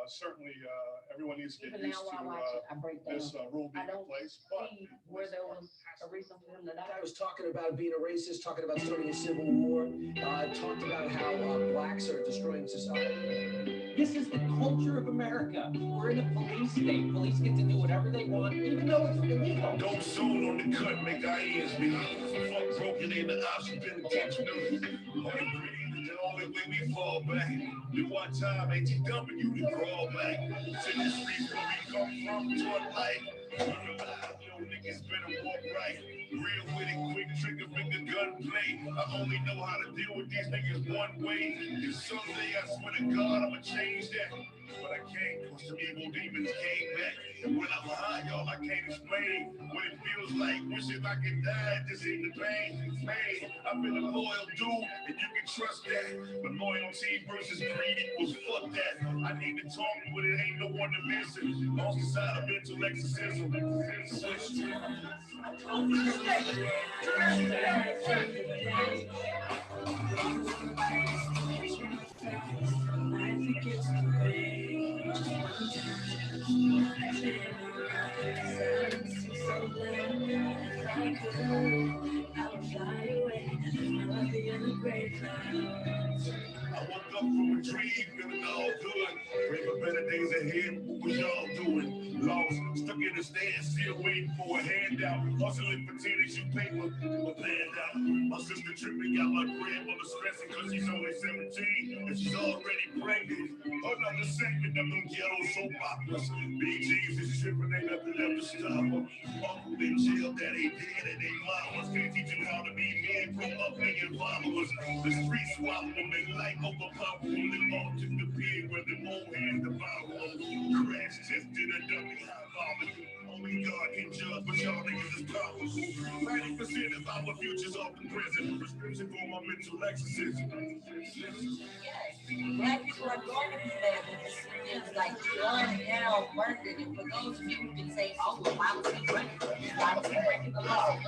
certainly everyone needs to get used to this rule being in place. But where there was a reason for him to die. I was talking about being a racist, talking about starting a civil war, talked about how blacks are destroying society. This is the culture of America. We're in a police state. Police get to do whatever they want, even though it's illegal. Don't soul on the cut, make our ends meet. Fuck broken in the option, penitentiary. Only breathe, the only way we fall back. Do our time, ain't you dumping you to crawl back. To the streets where we come from, to a life. Yo, niggas better walk right. Real with it, quick trigger finger gunplay. I only know how to deal with these niggas one way. And someday I swear to God I'ma change that. But I can't, cause some evil demons came back. And when I'm high, y'all, I can't explain what it feels like. Wishing I could die, just in the pain. Man, I've been a loyal dude, and you can trust that. But loyalty versus greed equals fuck that. I need to talk, but it ain't no one to listen. Lost inside of mental exorcism. I woke up from a dream, feeling all good. Pray for better days ahead, what was y'all doing? Lost, stuck in the stand, still waiting for a handout. Hustling for teenage paper, but planned out. My sister tripping out my grandmother stressing cause she's only 17 and she's already pregnant. Another segment of them ghetto soap operas. BG's is tripping, ain't nothing left to stop her. Uncle in jail, daddy dead, and they mamas can't teach you how to be men, grow up being followers. The streets swallow them, they like overpower them. They all took the pig where the more hands devour them. Crash tested a dummy high vomit. Only God can judge, but y'all niggas is powerful. 90% of our futures often present. Prescription for my mental exorcism. Black people are going to be bad with it's like going down, murdered. And for those of you who can say, oh, well, why was he breaking? Why was he breaking the law?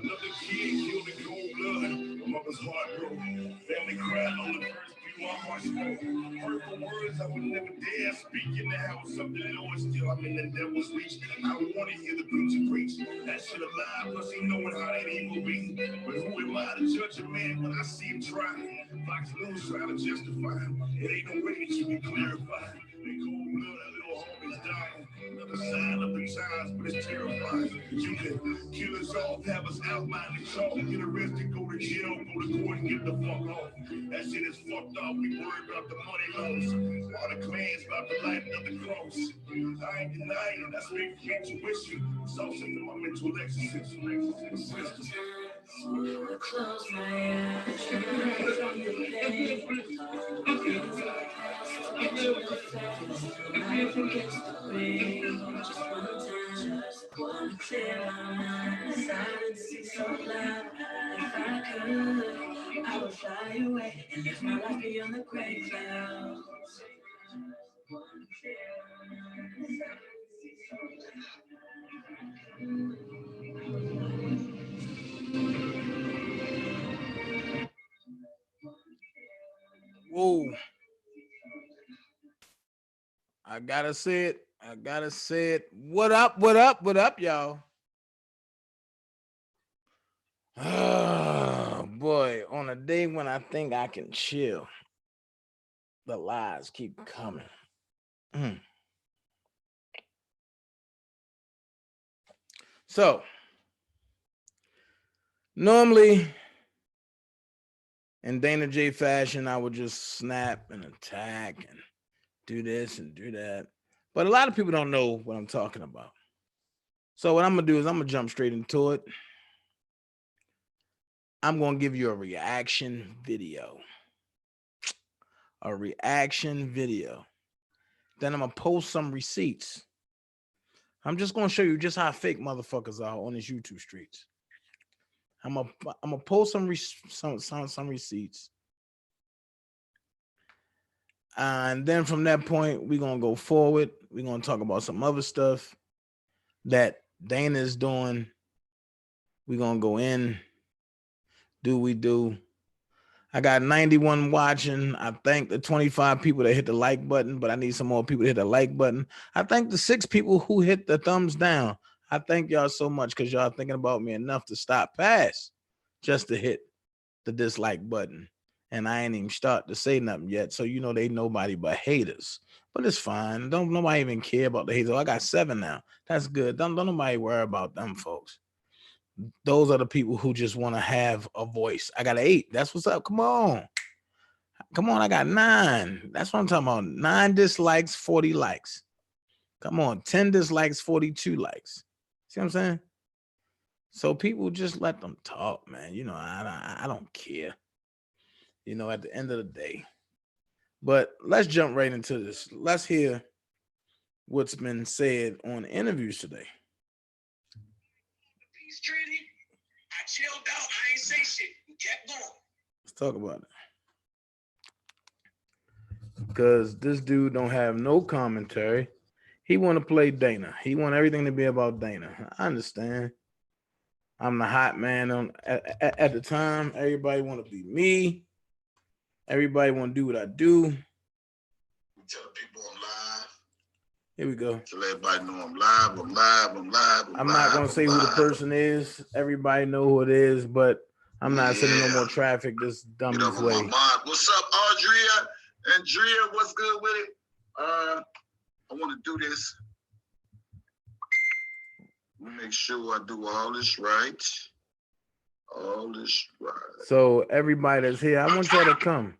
Another kid killed in cold blood. My mother's heart broke. Family cried on the first few my heart spoke. Hurtful words I would never dare speak in the house of the Lord. Still, I'm in the devil's reach. I don't want to hear the preacher preach. That shit alive, plus he knowing how that evil be. But who am I to judge a man when I see him try? Fox News trying to justify him. It ain't no way that you can clarify. They cold blood, that little homie's dying. Another sign of the times, but it's terrifying. You can kill us off, have us outline the chalk, get arrested, go to jail, go to court, and get the fuck off. That shit is fucked off. We worried about the money loss. All the clans about the light of the cross. I ain't denying it. That's me for intuition. It's also for my mental exorcism. Close my eyes, from the pain. Life against the rain. Just one time, wanna clear my mind. Silence is so loud. If I could, I would fly away and live my life beyond the gray clouds. Wanna clear my mind. Silence is so loud. Whoa. I gotta say it. I gotta say it. What up? What up? What up, y'all? Oh boy, on a day when I think I can chill, the lies keep coming. So normally in Dana J fashion, I would just snap and attack and do this and do that. But a lot of people don't know what I'm talking about. So what I'm going to do is I'm going to jump straight into it. I'm going to give you a reaction video. A reaction video. Then I'm going to post some receipts. I'm just going to show you just how fake motherfuckers are on these YouTube streets. I'm gonna post some receipts. And then from that point, we're going to go forward. We're going to talk about some other stuff. that Dana is doing. We're gonna go in. We do. I got 91 watching. I thank the 25 people that hit the like button, but I need some more people to hit the like button. I thank the 6 people who hit the thumbs down. I thank y'all so much because y'all thinking about me enough to stop past just to hit the dislike button. And I ain't even start to say nothing yet. So you know they nobody but haters. But it's fine. Don't nobody even care about the haters. I got 7 now. That's good. Don't nobody worry about them folks. Those are the people who just want to have a voice. I got 8. That's what's up. Come on. I got 9. That's what I'm talking about. 9 dislikes, 40 likes. Come on. 10 dislikes, 42 likes. See what I'm saying? So people just let them talk, man. You know, I don't care. You know, at the end of the day. But let's jump right into this. Let's hear what's been said on interviews today. Peace treaty. I chilled out. I ain't say shit. We kept going. Let's talk about it. Because this dude don't have no commentary. He want to play Dana. He want everything to be about Dana. I understand. I'm the hot man at the time. Everybody want to be me. Everybody want to do what I do. Tell people I'm live. Here we go. Tell everybody know I'm live. I'm live. I'm live. I'm not going to say who the person is. Everybody know who it is, but I'm not sending no more traffic this dumbest way. What's up, Audria and Drea? What's good with it? I want to do this. Make sure I do all this right. All this right. So everybody that's here, I want y'all to come.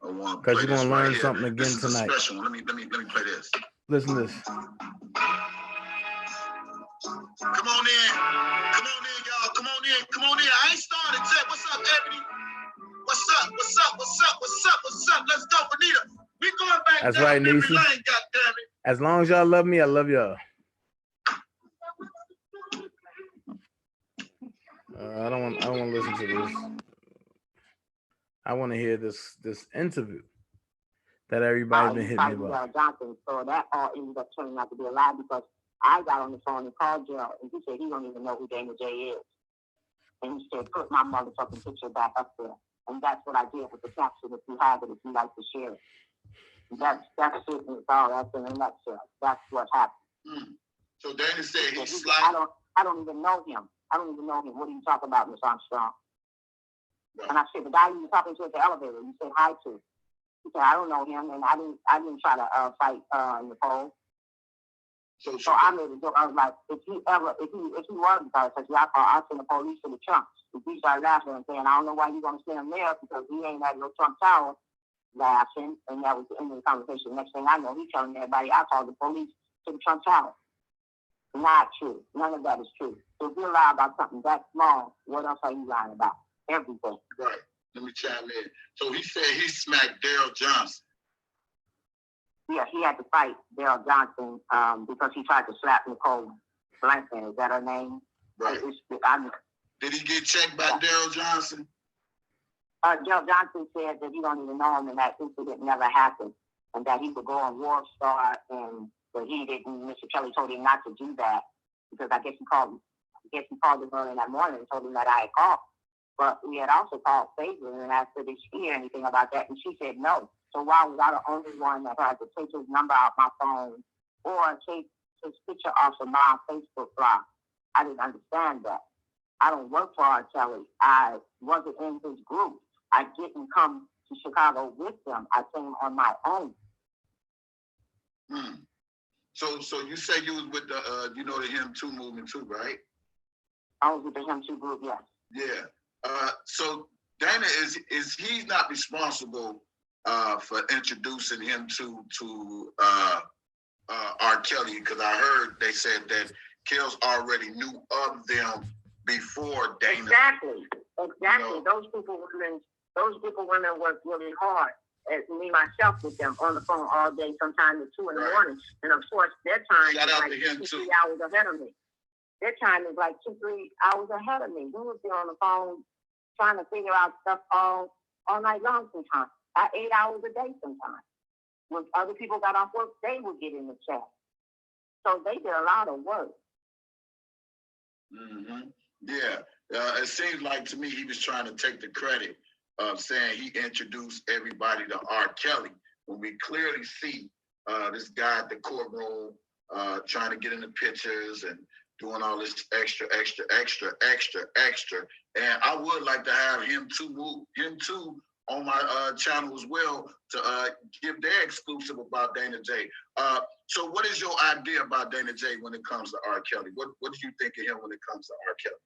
Because you're going to learn something again this is tonight. A special one. Let me play this. Listen to this. Come on in. Come on in, y'all. Come on in. Come on in. I ain't started yet. What's up, Ebony? What's up? What's up? What's up? What's up? What's up? Let's go, Bonita. We going back That's down right, memory Niecy. lane, goddammit. As long as y'all love me, I love y'all. I don't want to listen to this. I want to hear this interview that everybody's been hitting me about. Johnson, so that all ended up turning out to be a lie because I got on the phone and called Gerald and he said he don't even know who Dana J is. And he said, put my motherfucking picture back up there. And that's what I did with the caption if you have it, if you like to share it. That's it. It's all that's in a nutshell. That's what happened. So Dana said he's like, I don't even know him. I don't even know him. What are you talking about, Miss Armstrong? Right. And I said, the guy you were talking to at the elevator, you said hi to. He said, I don't know him, and I didn't try to fight Nicole. So I made a joke. I was like, if he was because I sent the police to the Trump. The police started laughing and saying, I don't know why you're going to send him there because he ain't at no Trump Tower. Laughing, and that was the end of the conversation. Next thing I know, he's telling everybody I called the police to the Trump Tower. Not true. None of that is true. So if you lie about something that small, what else are you lying about? Everything. Right. Let me chime in. So he said he smacked Daryl Johnson. Yeah, he had to fight Daryl Johnson because he tried to slap Nicole Blankman. Is that her name? Right. Did he get checked by Daryl Johnson? Daryl Johnson said that he don't even know him and that incident never happened and that he would go on World Star and but he didn't. Mr. Kelly told him not to do that because I guess he called him early that morning and told him that I had called. But we had also called Favor and asked her did she hear anything about that, and she said no. So why was I the only one that had to take his number out my phone or take his picture off of my Facebook blog? I didn't understand that. I don't work for R. Kelly. I wasn't in his group. I didn't come to Chicago with them. I came on my own. So you say you was with the the Him Too movement too, right? I was with the Him Too group, yes. Yeah. So Dana is he's not responsible for introducing him to R. Kelly because I heard they said that Kells already knew of them before Dana. Exactly. Those people women work really hard. As me myself with them on the phone all day, sometimes at 2 in the morning. And of course, their time is like 2-3 hours ahead of me. Their time is like 2-3 hours ahead of me. We would be on the phone trying to figure out stuff all night long sometimes. 8 hours a day sometimes. When other people got off work, they would get in the chat. So they did a lot of work. Yeah, it seems like to me he was trying to take the credit of saying he introduced everybody to R. Kelly, when we clearly see this guy at the courtroom trying to get in the pictures and doing all this extra. And I would like to have him too on my channel as well to give their exclusive about Dana J. So what is your idea about Dana J when it comes to R. Kelly? What do you think of him when it comes to R. Kelly?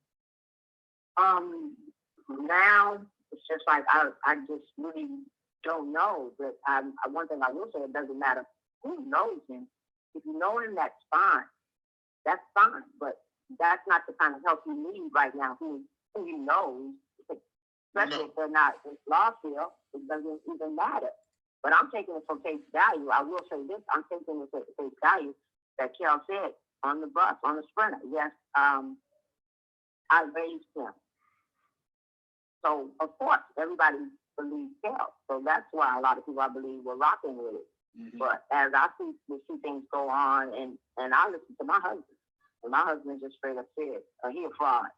Now it's just like I just really don't know. But one thing I will say, it doesn't matter who knows him. If you know him, that's fine. That's fine. But that's not the kind of help you need right now. Who you know, especially if they're not in Lawfield, it doesn't even matter. But I'm taking it for face value. I will say this: I'm taking it for face value that Kel said on the bus, on the Sprinter. Yes, I raised him. So, of course, everybody believes Kel. So that's why a lot of people, I believe, were rocking with it. But as I see things go on, and I listen to my husband, and my husband just straight up said, he a fraud.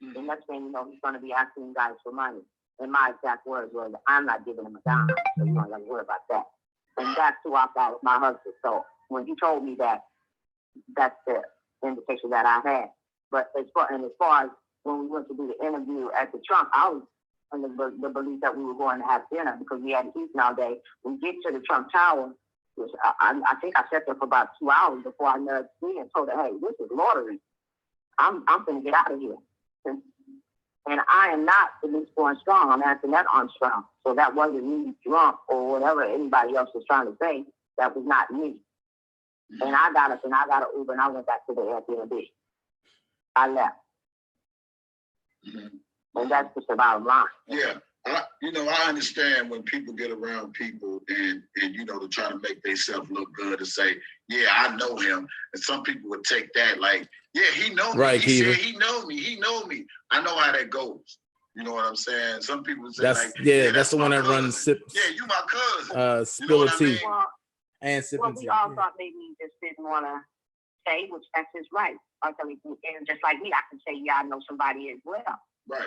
The next thing you know, he's going to be asking guys for money. And my exact words were, I'm not giving him a dime, so you don't have to worry about that. And that's who I thought was my husband. So when he told me that, that's the indication that I had. But as far as when we went to do the interview at the Trump, I was under the belief that we were going to have dinner because we hadn't eaten all day. We get to the Trump Tower, which I think I sat there for about 2 hours before I nudged me and told her, hey, this is lottery. I'm going to get out of here. And I am not the least born strong. I'm Antoinette Armstrong. So that wasn't me drunk or whatever anybody else was trying to say. That was not me. And I got up and I got an Uber and I went back to the Airbnb. I left. And that's just the bottom line. Yeah. I understand when people get around people and to try to make themselves look good and say, yeah, I know him. And some people would take that like, yeah, he know me. Right, he said he know me. I know how that goes. You know what I'm saying? Some people say that's the one that runs sips. Yeah, you my cousin. Spill a tea. And sipping tea. We all thought maybe he just didn't want to say, which that's his right. And just like me, I can say, yeah, I know somebody as well. Right.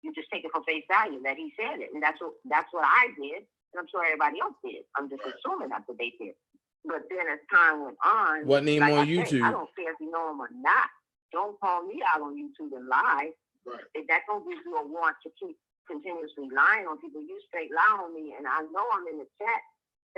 You just take it for face value that he said it. And that's what I did. And I'm sure everybody else did. I'm just assuming that's what they did. But then as time went on, what name on YouTube? I don't care if you know him or not. Don't call me out on YouTube and lie. Right. If that don't give you a want to keep continuously lying on people, you straight lie on me. And I know I'm in the chat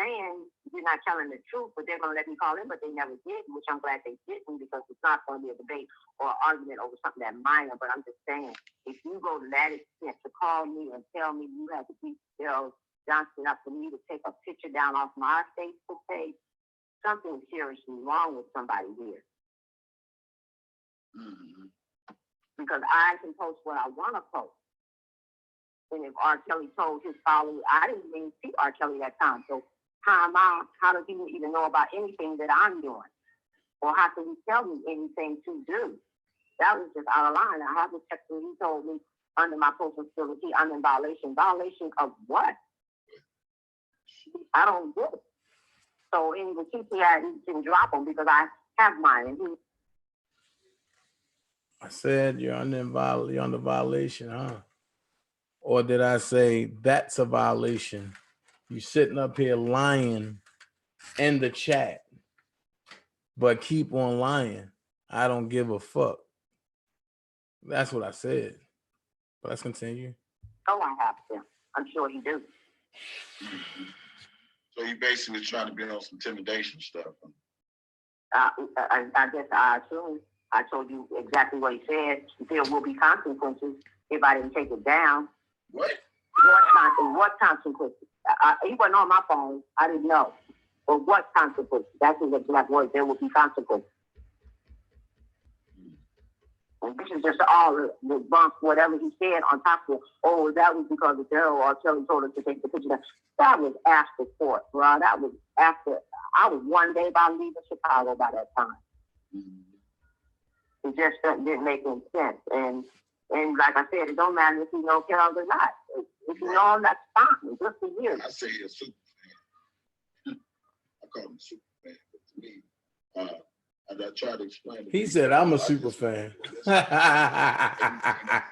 saying you're not telling the truth, but they're going to let me call in, but they never did, which I'm glad they didn't because it's not going to be a debate or an argument over something that minor. But I'm just saying, if you go to that extent to call me and tell me you had to beat Bill Johnson up for me to take a picture down off my Facebook page, something seriously wrong with somebody here. Because I can post what I want to post. And if R. Kelly told his followers, I didn't even see R. Kelly that time. So how does he even know about anything that I'm doing? Or how can he tell me anything to do? That was just out of line. I have to check when he told me under my postal facility, I'm in violation. Violation of what? I don't get it. So anyway, he can drop them because I have mine. And I said you're under violation, huh? Or did I say that's a violation? You sitting up here lying in the chat, but keep on lying. I don't give a fuck. That's what I said. But let's continue. Oh, I have to. I'm sure you do. So you basically trying to be on some intimidation stuff. I guess I assume I told you exactly what he said. There will be consequences if I didn't take it down. What? What consequences? He wasn't on my phone. I didn't know. But what consequences? That's his exact word. There will be consequences. And this is just all the bump, whatever he said on top of it. Oh, that was because of Daryl or Kelly told us to take the picture down. That was after court, bro. That was after. I was one day about leaving Chicago by that time. It just didn't make any sense. And like I said, it don't matter if you know Carol or not. If you know him, that's fine. Just for you. I say he's a super fan. I call him a super fan. But to me, I tried to explain. He said, "I'm a super fan."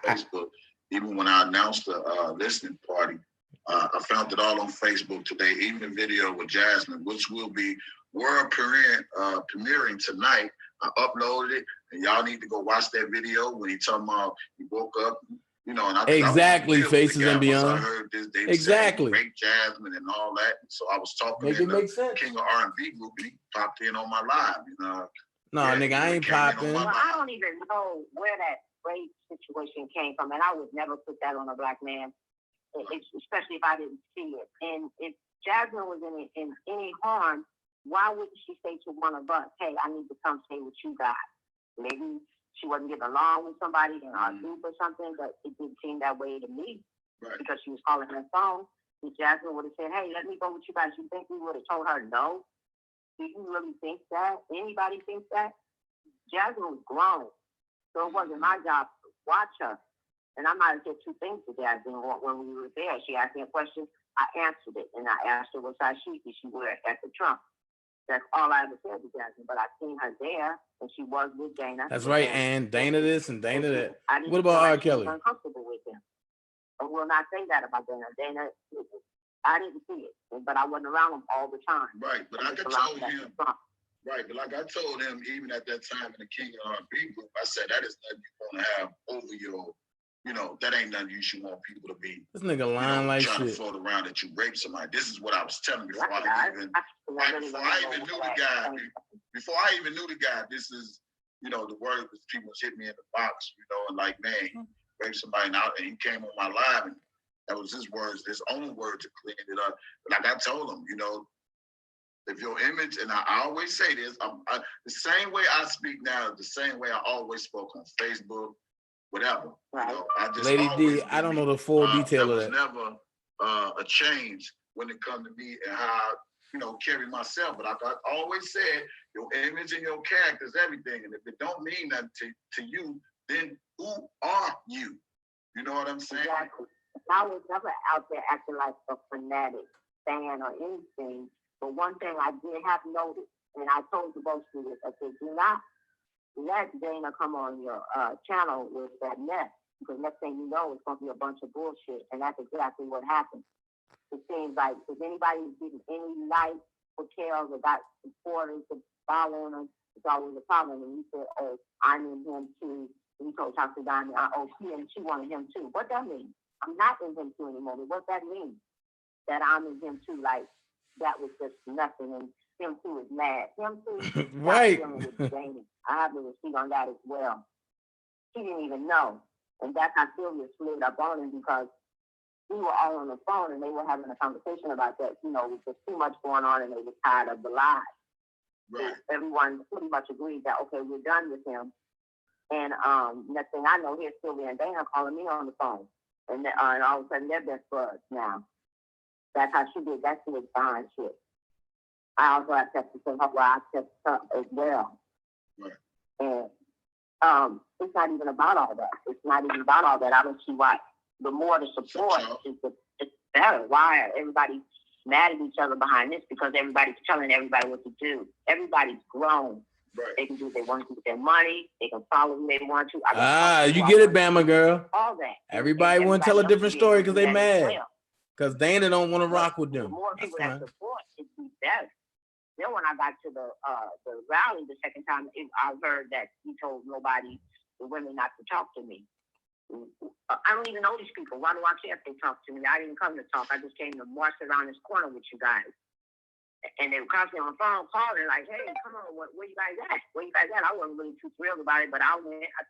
Facebook. Even when I announced the listening party, I found it all on Facebook today. Even the video with Jasmine, which will be world premiering tonight. I uploaded it, and y'all need to go watch that video when he talking about he woke up. You know, and exactly, Faces and Beyond. I heard this, they exactly. Great Jasmine and all that. So I was talking Make in it the make sense. King of R&B group, and he popped in on my live. You know, no, nigga, I ain't popping. Well, I don't even know where that rape situation came from, and I would never put that on a black man, especially if I didn't see it. And if Jasmine was in any harm, why wouldn't she say to one of us, "Hey, I need to come stay with you guys"? Maybe she wasn't getting along with somebody in our group or something, but it didn't seem that way to me. Right. Because she was calling her phone. If Jasmine would have said, "Hey, let me go with you guys," you think we would have told her no? Do you really think that? Anybody think that? Jasmine was grown, so it wasn't my job to watch her. And I might have said two things to Jasmine when we were there. She asked me a question, I answered it, and I asked her what size sheet did she wear at the trunk. That's all I ever said to Jasmine, but I seen her there, and she was with Dana. That's right, and Dana this and Dana that. What about R. Kelly? I was uncomfortable with him. I will not say that about Dana. Dana, I didn't see it, but I wasn't around him all the time. Right, but like I told him, right, but like I told him, even at that time in the King of R&B group, I said that is nothing you want to have over your. You know, that ain't nothing you should want people to be. This nigga lying like trying shit. to float around that you raped somebody. This is what I was telling before I even knew the guy. Before I even knew the guy, this is, you know, the word was people was hitting me in the box, you know, and like, man, raped somebody out, and he came on my live, and that was his words, his own word to clean it up. But like I told him, you know, if your image, and I always say this, the same way I speak now, the same way I always spoke on Facebook. Whatever. You know, I just Lady D, I don't know the full detail of that. There was never a change when it comes to me and how I, you know, carry myself. But I always said, your image and your character is everything. And if it don't mean nothing to you, then who are you? You know what I'm saying? Exactly. I was never out there acting like a fanatic fan or anything. But one thing I did have noticed, and I told you both of this, I said, do not let Dana come on your channel with that mess, because next thing you know, it's going to be a bunch of bullshit, and that's exactly what happened. It seems like if anybody's getting any likes for Kel or got supporters following him, it's always a problem. And he said, "Oh, I'm in him too." And he told Dr. Diamond, "Oh, she wanted him too." What that mean? I'm not in him too anymore. But what that mean? That I'm in him too? Like that was just nothing. And him too is mad. Him too, right? I have the receipt on that as well. He didn't even know. And that's how Sylvia slid up on him, because we were all on the phone and they were having a conversation about that. You know, there's too much going on and they were tired of the lies. Right. So everyone pretty much agreed that, okay, we're done with him. And next thing I know, here's Sylvia and Dana calling me on the phone. And all of a sudden, they're best buds now. That's how she did. That's the fine shit. I also accepted her where I accepted her as well. Right. And it's not even about all that. It's not even about all that. I don't see why. The more the support, it's better. Why are everybody mad at each other behind this? Because everybody's telling everybody what to do. Everybody's grown. Right. They can do what they want to do with their money. They can follow who they want to. You get it, Bama girl. All that. Everybody want to tell a different story because they mad. Because Dana don't want to rock with them. The more people that support, it's better. Then when I got to the rally the second time, I heard that he told nobody, the women, not to talk to me. I don't even know these people. Why do I care if they talk to me? I didn't come to talk. I just came to march around this corner with you guys. And they were constantly on the phone calling like, "Hey, come on, where you guys at? Where you guys at?" I wasn't really too thrilled about it, but I went. I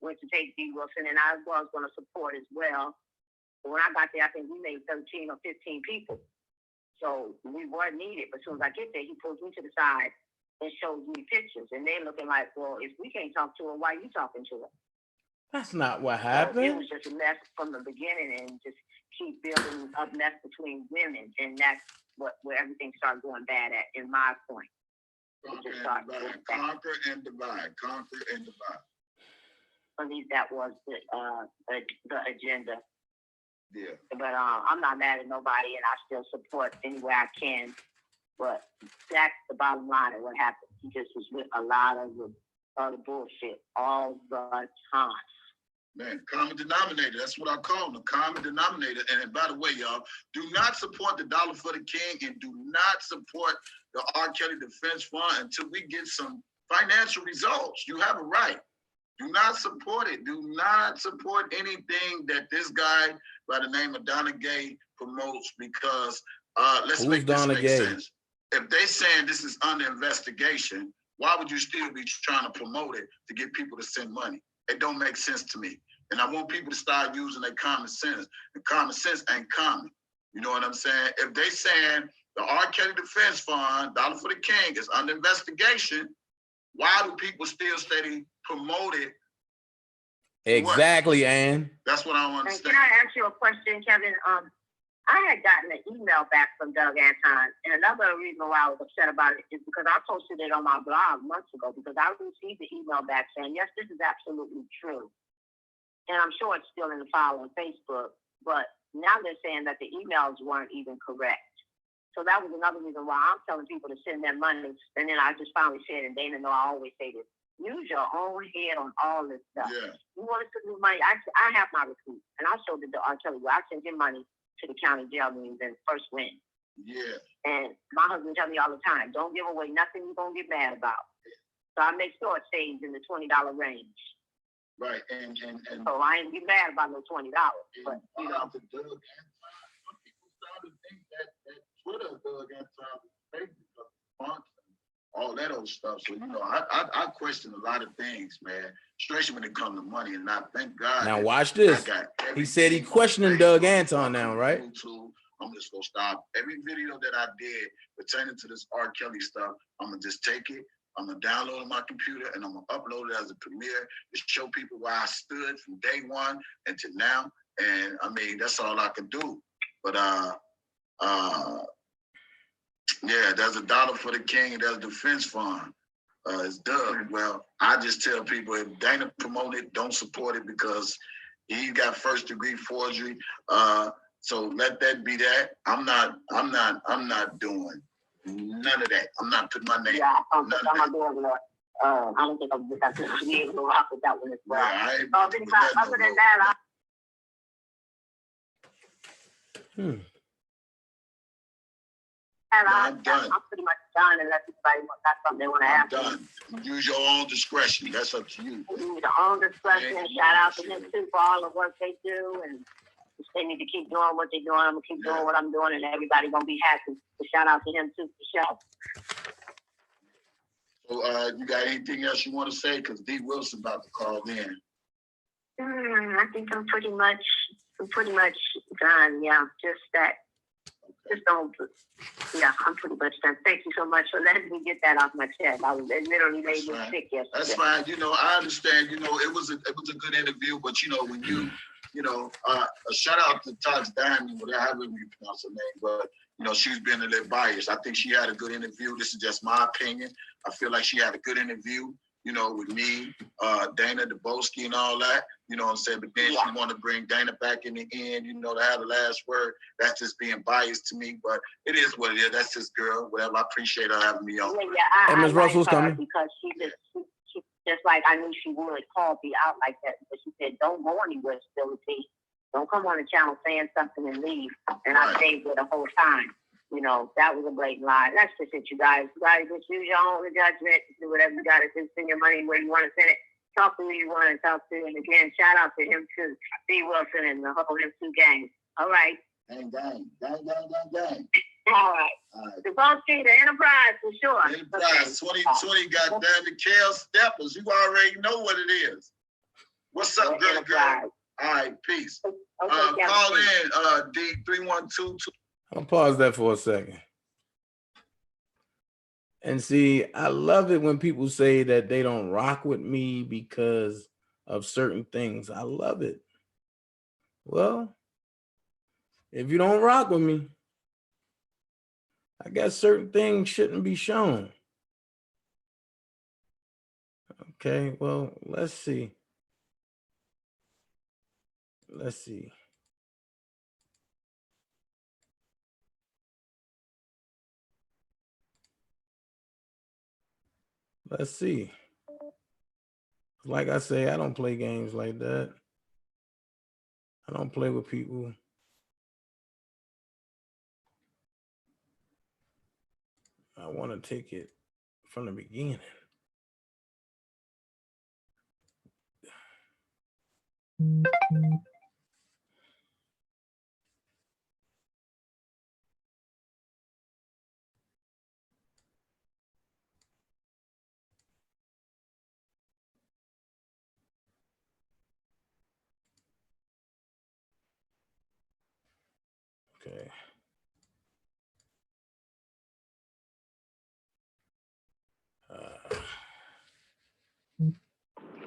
went to take D. Wilson, and I was going to support as well. But when I got there, I think we made 13 or 15 people. So we weren't needed. But as soon as I get there, he pulls me to the side and shows me pictures. And they're looking like, "Well, if we can't talk to her, why are you talking to her?" That's not what happened. So it was just a mess from the beginning, and just keep building up mess between women. And that's where everything started going bad at, in my point. Conquer and divide. Conquer and divide. At least that was the agenda. Yeah. But I'm not mad at nobody, and I still support any way I can. But that's the bottom line of what happened. He just was with a lot of the bullshit all the time. Man, common denominator. That's what I call him, the common denominator. And by the way, y'all, do not support the Dollar for the King and do not support the R. Kelly Defense Fund until we get some financial results. You have a right. Do not support it. Do not support anything that this guy by the name of Donna Gay promotes because let's Who's make this Donna make Gay? sense. If they saying this is under investigation, why would you still be trying to promote it to get people to send money? It don't make sense to me. And I want people to start using their common sense. And common sense ain't common. You know what I'm saying? If they saying the R. Kelly Defense Fund, Dollar for the King, is under investigation, why do people still steady promote it? Exactly, Ann. That's what I don't understand. Can I ask you a question, Kevin? I had gotten an email back from Doug Anton, and another reason why I was upset about it is because I posted it on my blog months ago because I received the email back saying, yes, this is absolutely true. And I'm sure it's still in the file on Facebook, but now they're saying that the emails weren't even correct. So that was another reason why I'm telling people to send their money. And then I just finally said, and Dana know I always say this, use your own head on all this stuff. Yeah. You want to send me money? I have my receipt, and I showed it to R. Kelly. I sent him money to the county jail when he was in first win. Yeah. And my husband tells me all the time, don't give away nothing you're going to get mad about. So I make sure it stays in the $20 range. Right. And so I ain't get mad about no $20. But, you know. The Doug Anton, some people started to think that Twitter Doug Anton was fake because of fonts and all that old stuff. So, you know, I question a lot of things, man, especially when it comes to money. And I thank God. Now watch this. He said he questioning Doug Anton now, right? I'm just gonna stop every video that I did pertaining to this R. Kelly stuff. I'm gonna just take it. I'm gonna download it on my computer and I'm gonna upload it as a premiere to show people where I stood from day one until now. And I mean, that's all I can do. But yeah, there's a Dollar for the King and there's a defense fund. It's Doug. Well, I just tell people if Dana promote it, don't support it because he got first degree forgery. So let that be that. I'm not doing none of that. I'm not putting my name. Yeah, I'm not doing that. I don't think I'm going to be able to rock with that one as well. Yeah, other than that, I'm done. I'm pretty much done unless anybody got something they want to ask. I'm done. Use your own discretion. That's up to you. Use your own discretion. Shout out to them too for all the work they do, and they need to keep doing what they're doing. I'm gonna keep doing what I'm doing, and everybody gonna be happy. So shout out to him too for sure. So, you got anything else you want to say? Because D. Wilson about to call in. I think I'm pretty much done. Yeah, just that. Just don't. Yeah, I'm pretty much done. Thank you so much for letting me get that off my chest. It literally made me sick yesterday. That's fine. You know, I understand. You know, it was a good interview, but you know, when you know, a shout out to Tox Diamond, however you pronounce her name, but you know, she's been a little biased. I think she had a good interview. This is just my opinion. I feel like she had a good interview, you know, with me, Dana Dubowski and all that, you know what I'm saying? But then she want to bring Dana back in the end, you know, to have the last word. That's just being biased to me, but it is what it is. That's this girl, whatever. I appreciate her having me on. Yeah, Ms. Russell's coming. Because she just like I knew she would call me out like that. But she said, don't go anywhere, Stability. Don't come on the channel saying something and leave. And I stayed there the whole time. You know, that was a blatant lie. That's just it, you guys. You guys just use your own judgment. Do whatever you got to do. Send your money where you want to send it. Talk to who you want to talk to. And again, shout out to him too. D. Wilson and the whole M2 gang. All right. Gang. All right. The Ball Street, the Enterprise, for sure. Enterprise, 2020, goddamn the Kale Steppers. You already know what it is. What's up, girl? All right, peace. Okay, call in, D3122. I'll pause that for a second. And see, I love it when people say that they don't rock with me because of certain things. I love it. Well, if you don't rock with me, I guess certain things shouldn't be shown. Okay, well, let's see. Let's see. Let's see. Like I say, I don't play games like that. I don't play with people. I want to take it from the beginning. Okay.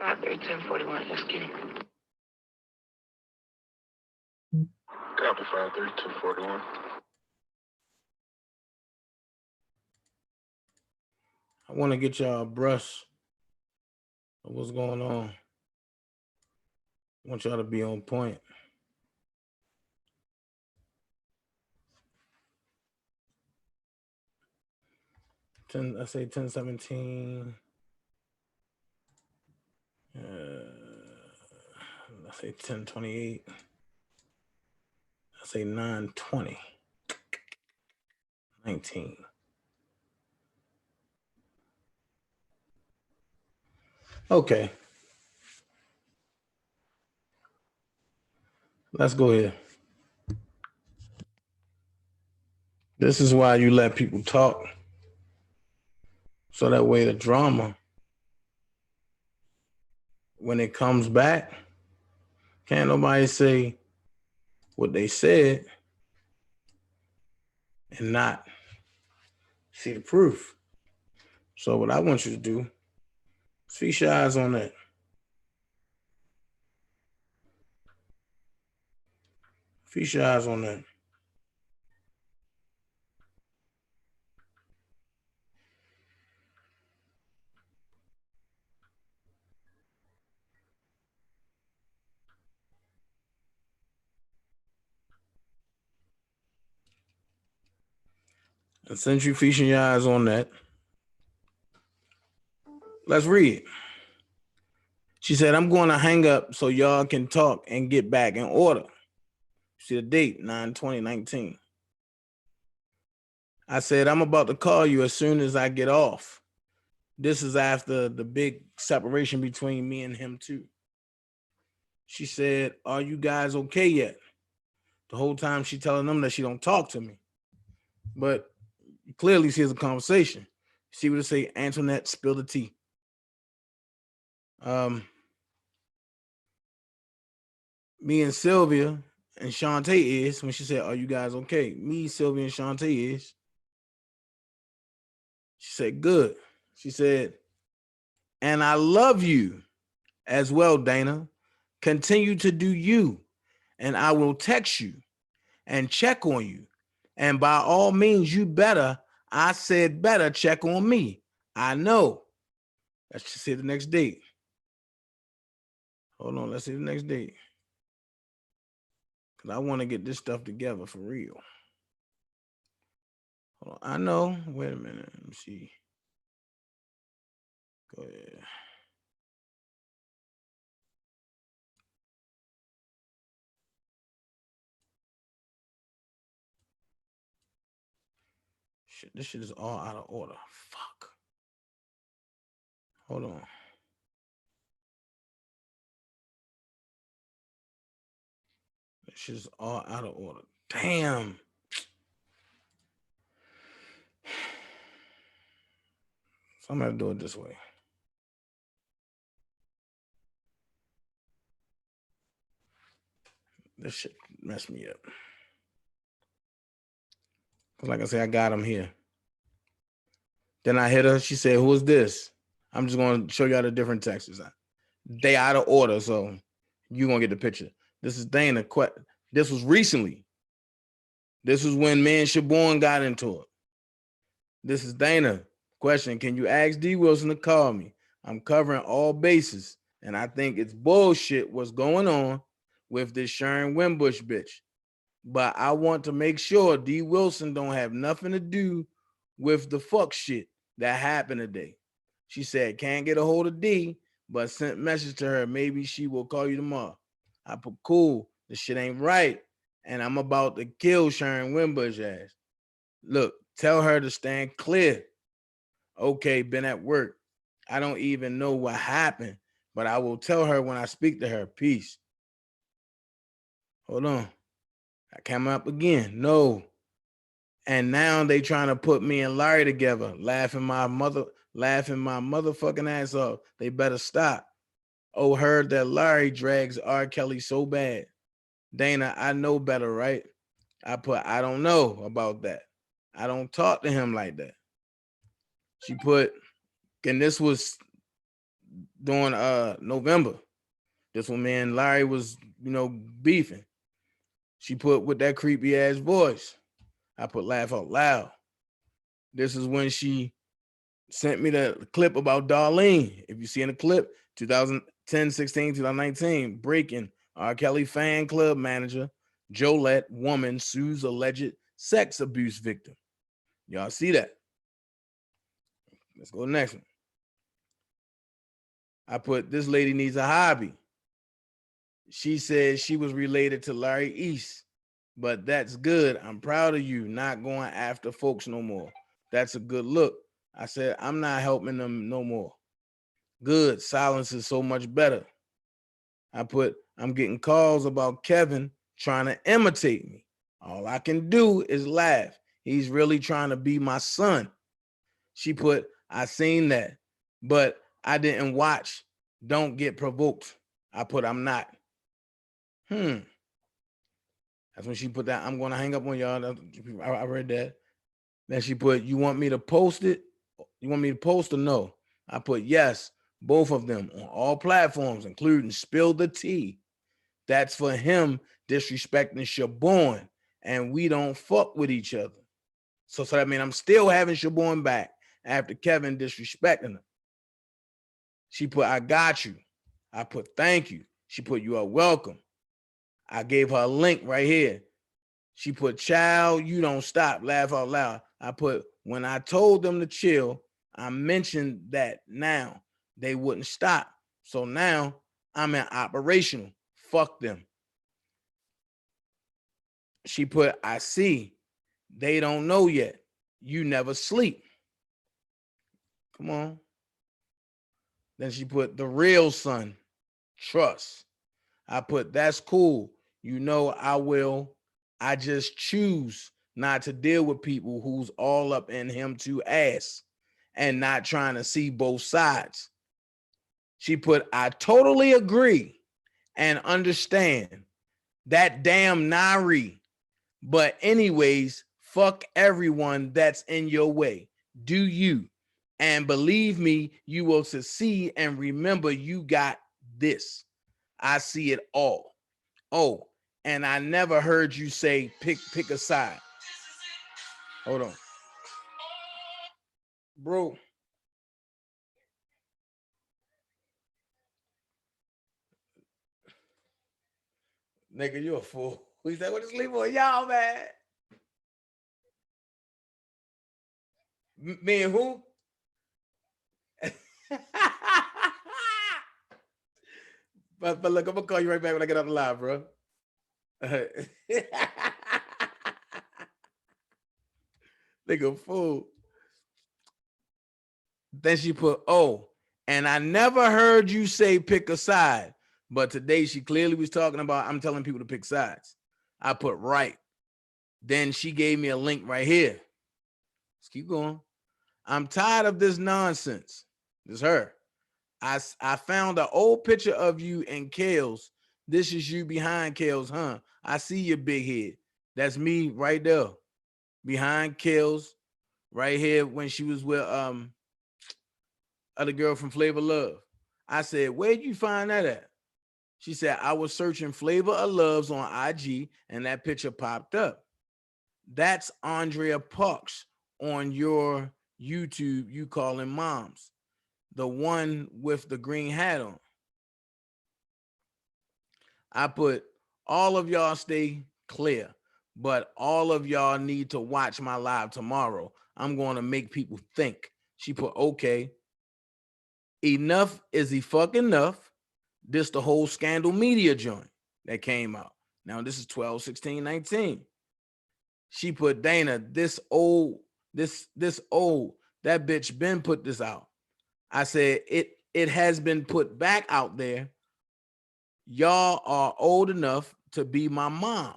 5-3-10-41, let's get it. Copy 5-3-10-41. I want to get y'all a brush of what's going on. I want y'all to be on point. 10, I say 10-17. I say 10-28. I say 9-20. 19. Okay. Let's go here. This is why you let people talk. So that way the drama, when it comes back, can't nobody say what they said and not see the proof. So what I want you to do is feast your eyes on that. Feast your eyes on that. And since you're feasting your eyes on that, let's read. She said, I'm going to hang up so y'all can talk and get back in order. See the date, 9/20/19. I said, I'm about to call you as soon as I get off. This is after the big separation between me and him too. She said, are you guys okay yet? The whole time she telling them that she don't talk to me. But clearly she has a conversation. She would say, Antoinette, spill the tea. Me and Sylvia and Shantae is, when she said, are you guys okay? Me, Sylvia, and Shantae is. She said, good. She said, and I love you as well, Dana. Continue to do you, and I will text you and check on you. And by all means, you better, I said better, check on me. I know. Let's just see the next date. Hold on, let's see the next date. Because I want to get this stuff together for real. Hold on. I know. Wait a minute. Let me see. Go ahead. Shit, this shit is all out of order. Fuck. Hold on. This shit is all out of order. Damn. So I'm going to do it this way. This shit messed me up. Cause like I said, I got him here. Then I hit her. She said, who is this? I'm just going to show y'all the different texts. They out of order, so you're going to get the picture. This is Dana. This was recently. This was when me and Shaborn got into it. This is Dana. Question, can you ask D. Wilson to call me? I'm covering all bases, and I think it's bullshit what's going on with this Sharon Wimbush bitch. But I want to make sure D. Wilson don't have nothing to do with the fuck shit that happened today. She said, can't get a hold of D, but sent message to her. Maybe she will call you tomorrow. I put, cool. This shit ain't right. And I'm about to kill Sharon Wimbush ass. Look, tell her to stand clear. Okay, been at work. I don't even know what happened, but I will tell her when I speak to her. Peace. Hold on. I came up again. No. And now they trying to put me and Larry together, laughing my motherfucking ass off. They better stop. Oh, heard that Larry drags R. Kelly so bad. Dana, I know better, right? I put, I don't know about that. I don't talk to him like that. She put, and this was during November. This when me and Larry was, beefing. She put with that creepy ass voice. I put laugh out loud. This is when she sent me the clip about Darlene. If you see in the clip, 2010, 16, 2019, breaking R. Kelly fan club manager, Jolette woman sues alleged sex abuse victim. Y'all see that? Let's go to the next one. I put, this lady needs a hobby. She said she was related to Larry East, but that's good. I'm proud of you not going after folks no more. That's a good look. I said, I'm not helping them no more. Good. Silence is so much better. I put, I'm getting calls about Kevin trying to imitate me. All I can do is laugh. He's really trying to be my son. She put, I seen that, but I didn't watch. Don't get provoked. I put, I'm not. That's when she put that, I'm going to hang up on y'all. I read that. Then she put, you want me to post it? You want me to post or no? I put, yes, both of them on all platforms, including Spill the Tea. That's for him disrespecting Shabourne, and we don't fuck with each other. So that means I'm still having Shabourne back after Kevin disrespecting her. She put, I got you. I put, thank you. She put, you are welcome. I gave her a link right here. She put, child, you don't stop, laugh out loud. I put, when I told them to chill, I mentioned that now they wouldn't stop. So now I'm in operational. Fuck them. She put, I see. They don't know yet. You never sleep. Come on. Then she put, the real son, trust. I put, that's cool. I will. I just choose not to deal with people who's all up in him to ass and not trying to see both sides. She put, I totally agree and understand that damn Nari. But anyways, fuck everyone that's in your way. Do you. And believe me, you will succeed, and remember, you got this. I see it all. Oh, and I never heard you say pick a side. Hold on. Bro. Nigga, you a fool. He said, what is sleep on y'all, man? Me and who? but look, I'm gonna call you right back when I get off the live, bro. Nigga, fool. Then she put, oh, and I never heard you say pick a side. But today she clearly was talking about, I'm telling people to pick sides. I put right. Then she gave me a link right here. Let's keep going. I'm tired of this nonsense. This is her. I found an old picture of you and Kale's. This is you behind Kale's, huh? I see your big head. That's me right there. Behind Kale's, right here when she was with other girl from Flavor Love. I said, where'd you find that at? She said, I was searching Flavor of Loves on IG and that picture popped up. That's Andrea Parks on your YouTube, you calling moms. The one with the green hat on. I put, all of y'all stay clear, but all of y'all need to watch my live tomorrow. I'm going to make people think. She put, okay. Enough is he fucking enough. This the whole Scandal Media joint that came out. Now this is 12/16/19. She put, Dana, this old, that bitch been put this out. I said, it has been put back out there. Y'all are old enough to be my mom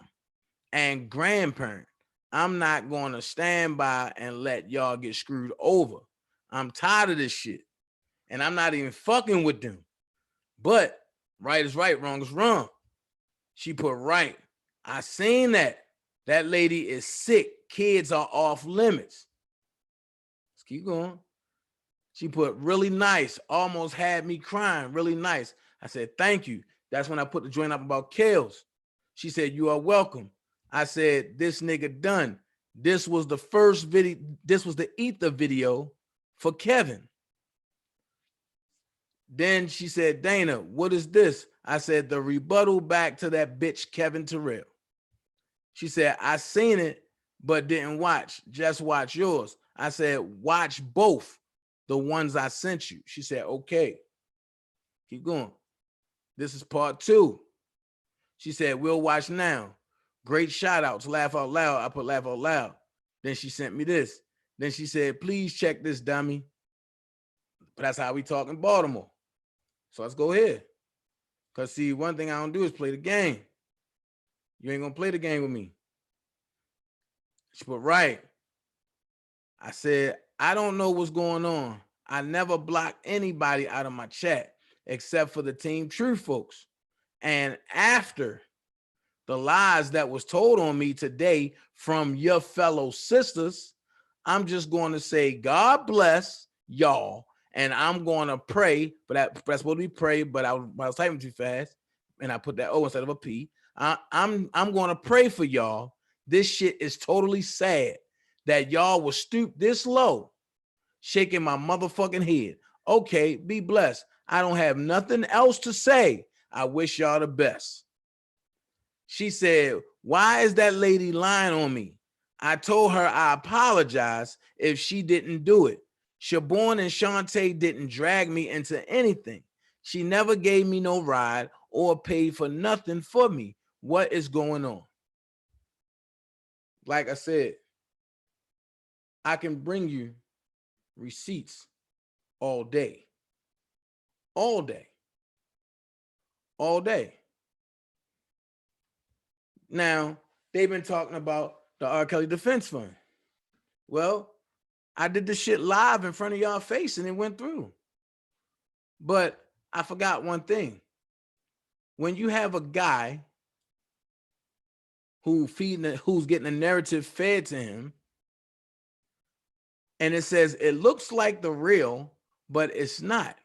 and grandparent. I'm not going to stand by and let y'all get screwed over. I'm tired of this shit. And I'm not even fucking with them. But right is right, wrong is wrong. She put right. I seen that. That lady is sick. Kids are off limits. Let's keep going. She put really nice. Almost had me crying. Really nice. I said, thank you. That's when I put the joint up about Kales. She said, you are welcome. I said, this nigga done. This was the first video. This was the Ether video for Kevin. Then she said, Dana, what is this? I said, the rebuttal back to that bitch, Kevin Terrell. She said, I seen it, but didn't watch. Just watch yours. I said, watch both the ones I sent you. She said, okay. Keep going. This is part 2. She said, we'll watch now. Great shout outs. Laugh out loud. I put laugh out loud. Then she sent me this. Then she said, please check this, dummy. But that's how we talk in Baltimore. So let's go here. Because see, one thing I don't do is play the game. You ain't going to play the game with me. She put right. I said, I don't know what's going on. I never block anybody out of my chat except for the Team Truth folks. And after the lies that was told on me today from your fellow sisters, I'm just going to say, God bless y'all. And I'm going to pray, but that's supposed to be pray, but I was typing too fast and I put that O instead of a P. I'm going to pray for y'all. This shit is totally sad that y'all will stoop this low, shaking my motherfucking head. Okay, be blessed. I don't have nothing else to say. I wish y'all the best. She said, why is that lady lying on me? I told her I apologize if she didn't do it. Shaborn and Shantae didn't drag me into anything. She never gave me no ride or paid for nothing for me. What is going on? Like I said, I can bring you receipts all day. All day. All day. Now, they've been talking about the R. Kelly Defense Fund. Well, I did this shit live in front of y'all face and it went through. But I forgot one thing. When you have a guy who's getting a narrative fed to him, and it says it looks like the real, but it's not.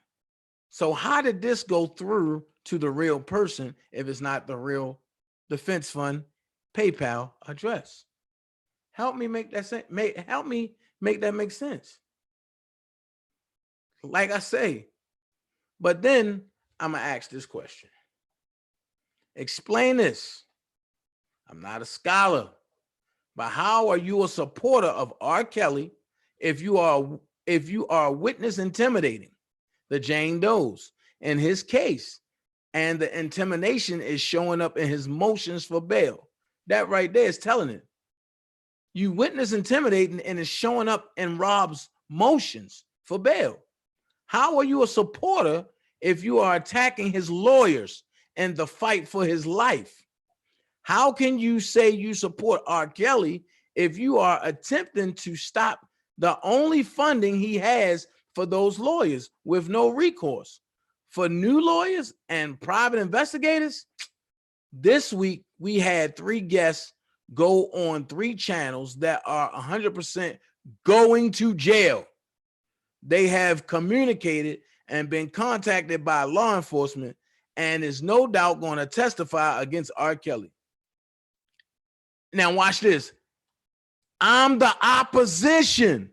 So how did this go through to the real person if it's not the real Defense Fund PayPal address? Help me make that sense. Help me make that make sense. Like I say, but then I'm gonna ask this question. Explain this. I'm not a scholar, but how are you a supporter of R. Kelly if you are a witness intimidating the Jane Does in his case, and the intimidation is showing up in his motions for bail? That right there is telling it. You witness intimidating and it's showing up in Rob's motions for bail. How are you a supporter if you are attacking his lawyers and the fight for his life? How can you say you support R. Kelly if you are attempting to stop the only funding he has for those lawyers with no recourse? For new lawyers and private investigators, this week we had 3 guests go on 3 channels that are 100% going to jail. They have communicated and been contacted by law enforcement and is no doubt going to testify against R. Kelly. Now watch this. I'm the opposition.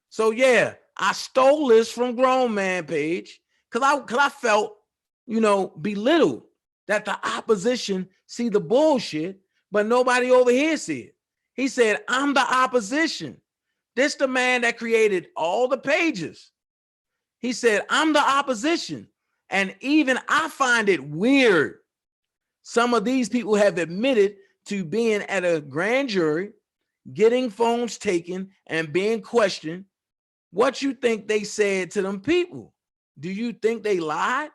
So yeah, I stole this from Grown Man Page because I felt, belittled that the opposition see the bullshit, but nobody over here see it. He said, I'm the opposition. This the man that created all the pages. He said, I'm the opposition. And even I find it weird. Some of these people have admitted to being at a grand jury, getting phones taken, and being questioned. What you think they said to them people? Do you think they lied?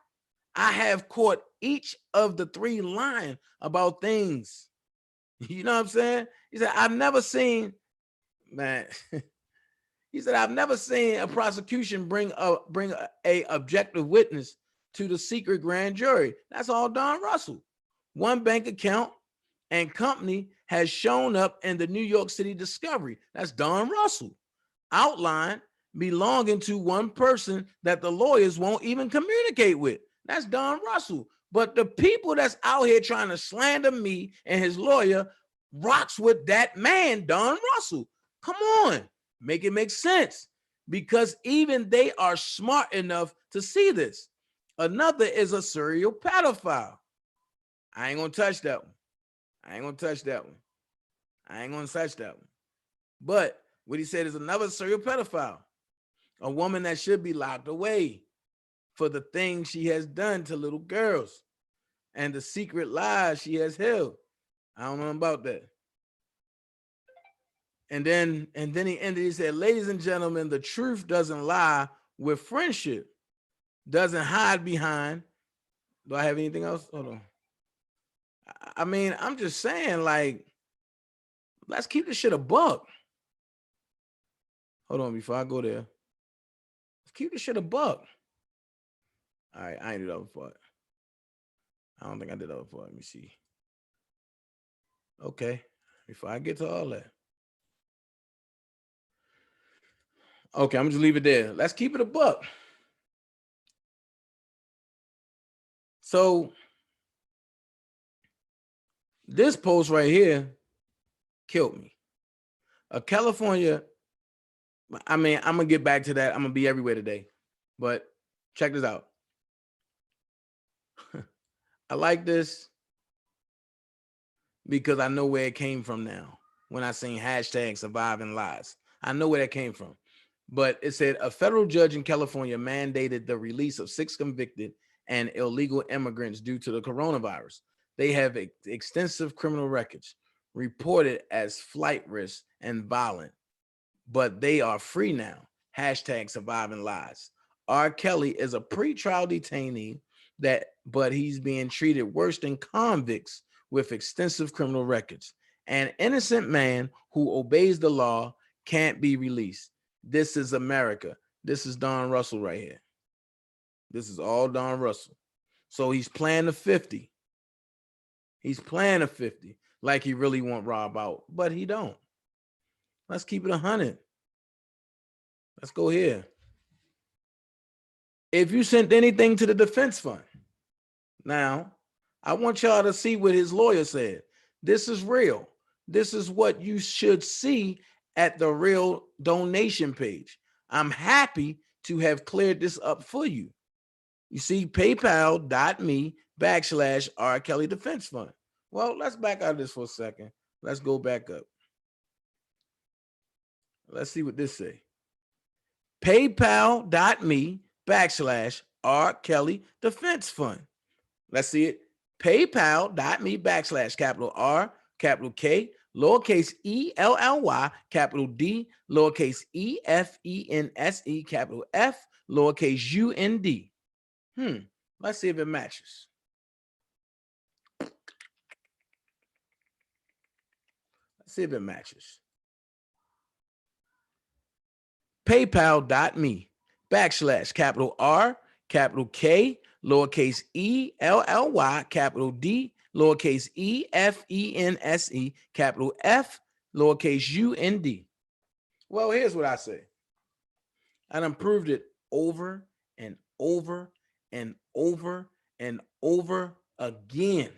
I have caught each of the three lying about things. You know what I'm saying? He said, I've never seen, man. He said, I've never seen a prosecution bring a objective witness to the secret grand jury. That's all Don Russell. One bank account and company has shown up in the New York City discovery. That's Don Russell. Outline belonging to one person that the lawyers won't even communicate with. That's Don Russell. But the people that's out here trying to slander me and his lawyer rocks with that man, Don Russell. Come on, make it make sense, because even they are smart enough to see this. Another is a serial pedophile. I ain't gonna touch that one. I ain't gonna touch that one. I ain't gonna touch that one. But what he said is another serial pedophile, a woman that should be locked away for the things she has done to little girls and the secret lies she has held. I don't know about that. And then he ended, he said, ladies and gentlemen, the truth doesn't lie with friendship, doesn't hide behind. Do I have anything else? Hold on. I mean, I'm just saying, like, let's keep this shit a buck. Hold on, before I go there. Let's keep this shit a buck. All right, I ain't do that before. I don't think I did that before. Let me see. Okay, before I get to all that. Okay, I'm just leave it there. Let's keep it a buck. So this post right here killed me. A California, I mean, I'm gonna get back to that. I'm gonna be everywhere today, but check this out. I like this because I know where it came from now. When I seen hashtag surviving lies, I know where that came from. But it said a federal judge in California mandated the release of 6 convicted and illegal immigrants due to the coronavirus. They have extensive criminal records, reported as flight risk and violent, but they are free now. Hashtag surviving lies. R. Kelly is a pretrial detainee but he's being treated worse than convicts with extensive criminal records. An innocent man who obeys the law can't be released. This is America. This is Don Russell right here. This is all Don Russell. So he's playing the 50. He's playing a 50 like he really want Rob out, but he don't. Let's keep it 100. Let's go here. If you sent anything to the defense fund, now I want y'all to see what his lawyer said. This is real. This is what you should see at the real donation page. I'm happy to have cleared this up for you. You see paypal.me/R. Kelly Defense Fund. Well, let's back out of this for a second. Let's go back up. Let's see what this say. paypal.me/R. Kelly Defense Fund. Let's see it. paypal.me/ R, K, lowercase ELLY, D, lowercase EFENSE, F, lowercase UND. Let's see if it matches. Let's see if it matches. paypal.me/R, K, lowercase ELLY, D, lowercase EFENSE, F, lowercase UND. Well, here's what I say. I done proved it over and over and over and over again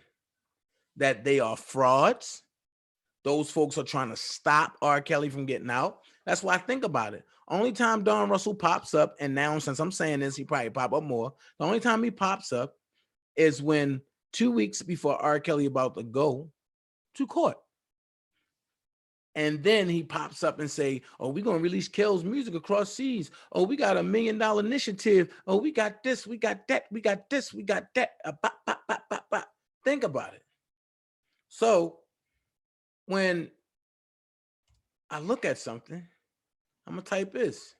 that they are frauds. Those folks are trying to stop R. Kelly from getting out. That's why I think about it. Only time Don Russell pops up, and now since I'm saying this, he probably pop up more. The only time he pops up is when 2 weeks before R. Kelly about to go to court. And then he pops up and say, oh, we're going to release Kel's music across seas. Oh, we got $1 million initiative. Oh, we got this, we got that, we got this, we got that. Bop, bop, bop, bop, bop. Think about it. So when I look at something, I'm going to type this.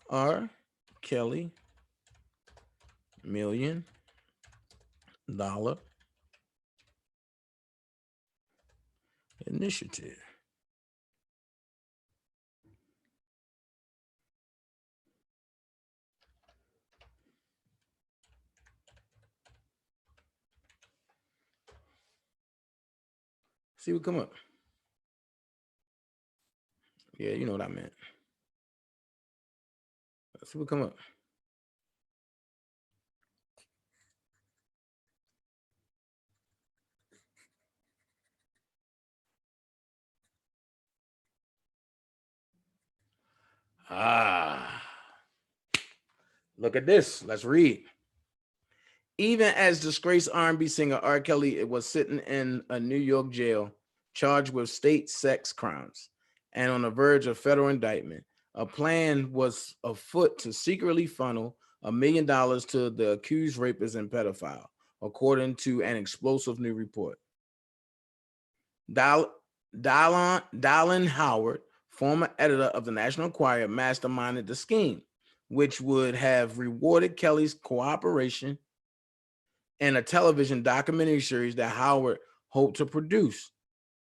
R. Kelly $1 million initiative. See what come up. Yeah, you know what I meant. Let's see what come up. Look at this. Let's read. Even as disgraced R&B singer R. Kelly was sitting in a New York jail, charged with state sex crimes, and on the verge of federal indictment, a plan was afoot to secretly funnel $1 million to the accused rapist and pedophile, according to an explosive new report. Dylan Howard, former editor of the National Enquirer, masterminded the scheme, which would have rewarded Kelly's cooperation in a television documentary series that Howard hoped to produce.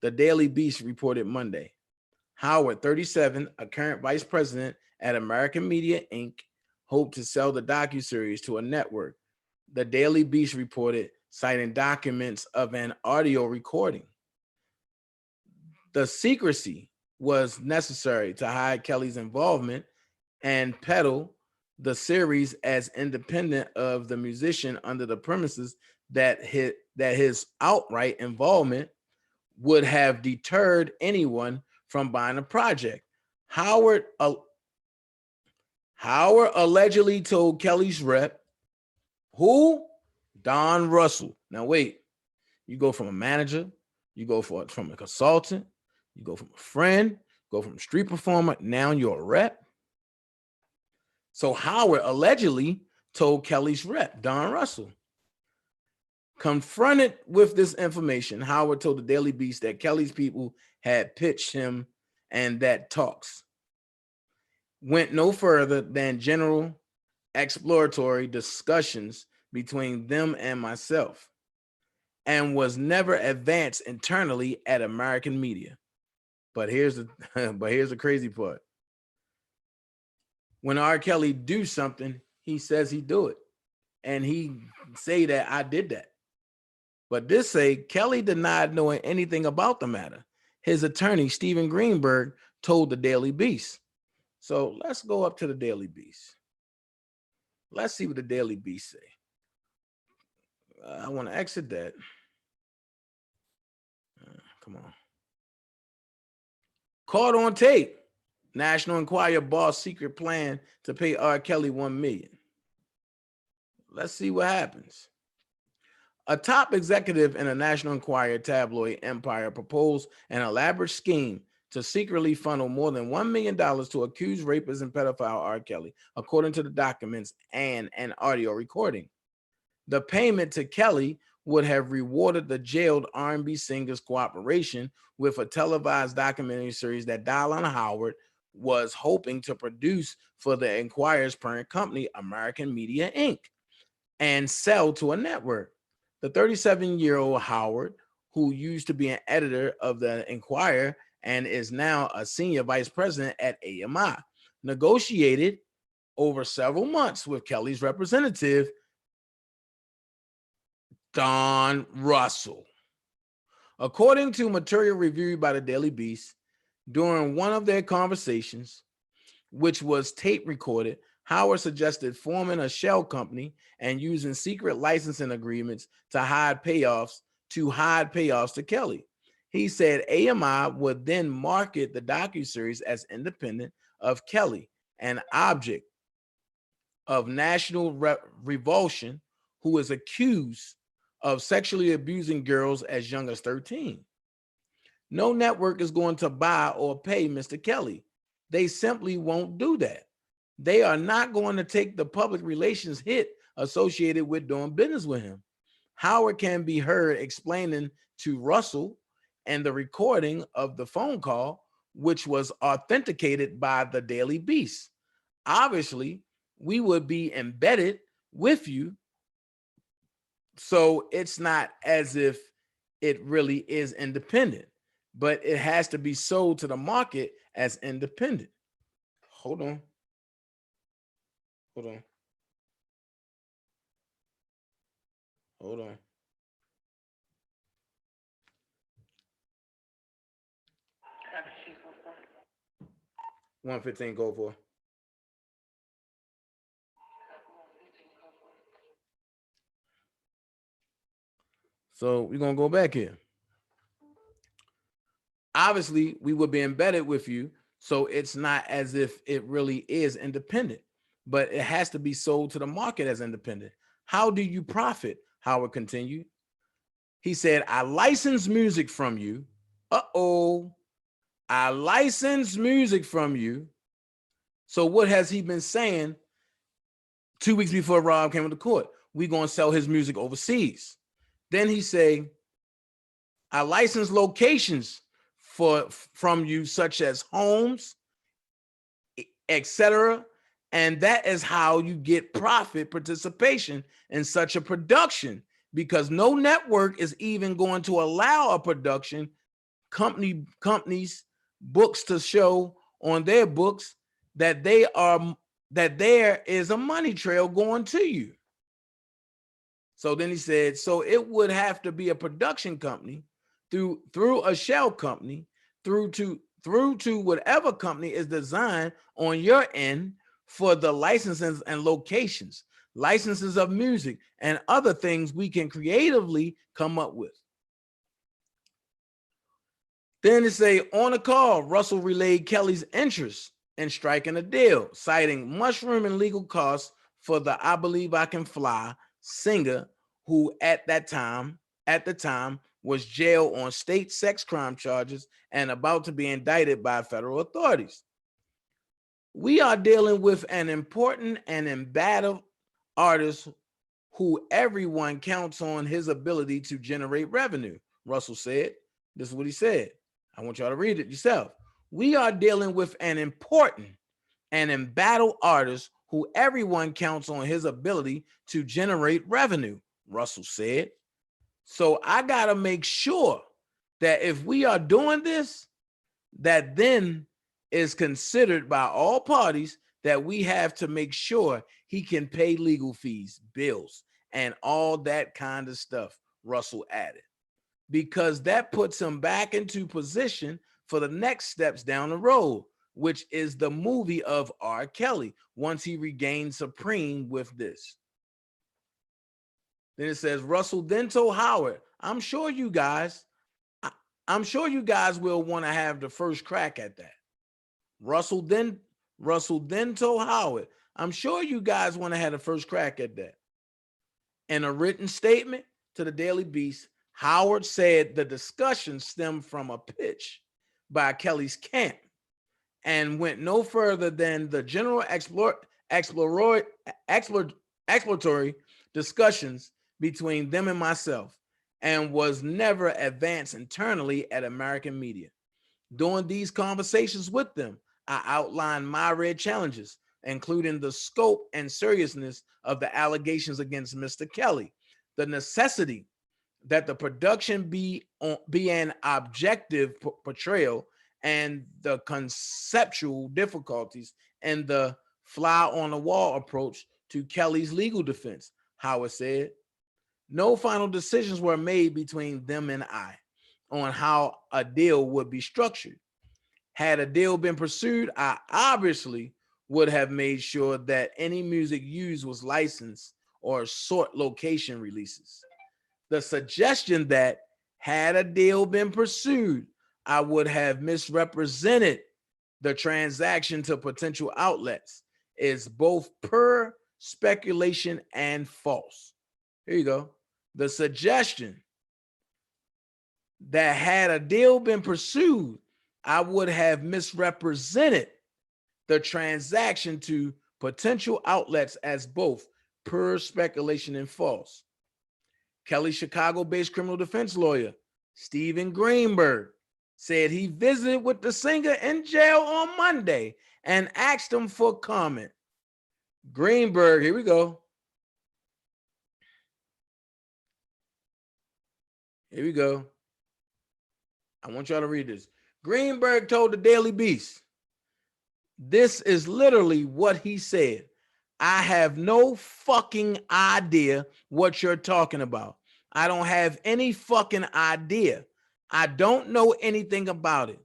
The Daily Beast reported Monday. Howard, 37, a current vice president at American Media Inc., hoped to sell the docuseries to a network. The Daily Beast reported, citing documents of an audio recording. The secrecy was necessary to hide Kelly's involvement and peddle the series as independent of the musician, under the premises that his outright involvement would have deterred anyone from buying a project. Howard allegedly told Kelly's rep, who? Don Russell. Now wait, you go from a manager, you go from a consultant, you go from a friend, go from a street performer, now you're a rep. So Howard allegedly told Kelly's rep, Don Russell. Confronted with this information, Howard told the Daily Beast that Kelly's people had pitched him and that talks went no further than general exploratory discussions between them and myself, and was never advanced internally at American Media. But here's the crazy part. When R. Kelly do something, he says he do it. And he say that I did that. But this say Kelly denied knowing anything about the matter. His attorney, Stephen Greenberg, told the Daily Beast. So let's go up to the Daily Beast. Let's see what the Daily Beast say. I want to exit that. Come on. Caught on tape. National Enquirer boss secret plan to pay R. Kelly $1 million. Let's see what happens. A top executive in a National Enquirer tabloid empire proposed an elaborate scheme to secretly funnel more than $1 million to accused rapist and pedophile R. Kelly, according to the documents and an audio recording. The payment to Kelly would have rewarded the jailed R&B singer's cooperation with a televised documentary series that Dylan Howard was hoping to produce for the Enquirer's parent company, American Media Inc., and sell to a network. The 37-year-old Howard, who used to be an editor of the Enquirer and is now a senior vice president at AMI, negotiated over several months with Kelly's representative, Don Russell. According to material reviewed by the Daily Beast, during one of their conversations, which was tape recorded, Howard suggested forming a shell company and using secret licensing agreements to hide payoffs to Kelly. He said AMI would then market the docuseries as independent of Kelly, an object of national revulsion, who is accused of sexually abusing girls as young as 13. No network is going to buy or pay Mr. Kelly. They simply won't do that. They are not going to take the public relations hit associated with doing business with him. Howard can be heard explaining to Russell and the recording of the phone call, which was authenticated by the Daily Beast. Obviously, we would be embedded with you, so it's not as if it really is independent, but it has to be sold to the market as independent. Hold on. Hold on. Hold on. 115 go for. So we're going to go back here. Obviously, we would be embedded with you, so it's not as if it really is independent, but it has to be sold to the market as independent. How do you profit? Howard continued. He said, I license music from you. I license music from you. So what has he been saying 2 weeks before Rob came to court? We're going to sell his music overseas. Then he say, I license locations from you, such as homes, etc. And that is how you get profit participation in such a production, because no network is even going to allow a production companies books to show on their books that there is a money trail going to you. So then he said, so it would have to be a production company through a shell company through to whatever company is designed on your end for the licenses and locations, licenses of music, and other things we can creatively come up with. Then it say, on a call, Russell relayed Kelly's interest in striking a deal, citing mushroom and legal costs for the I Believe I Can Fly singer, who at the time was jailed on state sex crime charges and about to be indicted by federal authorities. We are dealing with an important and embattled artist who everyone counts on his ability to generate revenue, Russell said. This is what he said. I want y'all to read it yourself. We are dealing with an important and embattled artist who everyone counts on his ability to generate revenue, Russell said. So I got to make sure that if we are doing this, that then is considered by all parties that we have to make sure he can pay legal fees, bills, and all that kind of stuff, Russell added, because that puts him back into position for the next steps down the road, which is the movie of R. Kelly once he regained supreme with this. Then it says, Russell then told Howard, I'm sure you guys will want to have the first crack at that. Russell then told Howard, I'm sure you guys want to have the first crack at that. In a written statement to the Daily Beast, Howard said the discussion stemmed from a pitch by Kelly's camp and went no further than the general exploratory discussions between them and myself, and was never advanced internally at American media. During these conversations with them, I outlined my red challenges, including the scope and seriousness of the allegations against Mr. Kelly, the necessity that the production be an objective portrayal, and the conceptual difficulties and the fly on the wall approach to Kelly's legal defense, Howard said. No final decisions were made between them and I on how a deal would be structured. Had a deal been pursued, I obviously would have made sure that any music used was licensed or sought location releases. The suggestion that had a deal been pursued, I would have misrepresented the transaction to potential outlets is both pure speculation and false. Here you go. The suggestion that had a deal been pursued, I would have misrepresented the transaction to potential outlets as both pure speculation and false. Kelly's Chicago-based criminal defense lawyer, Stephen Greenberg, said he visited with the singer in jail on Monday and asked him for comment. Greenberg, here we go. Here we go. I want y'all to read this. Greenberg told the Daily Beast, this is literally what he said. I have no fucking idea what you're talking about. I don't have any fucking idea. I don't know anything about it.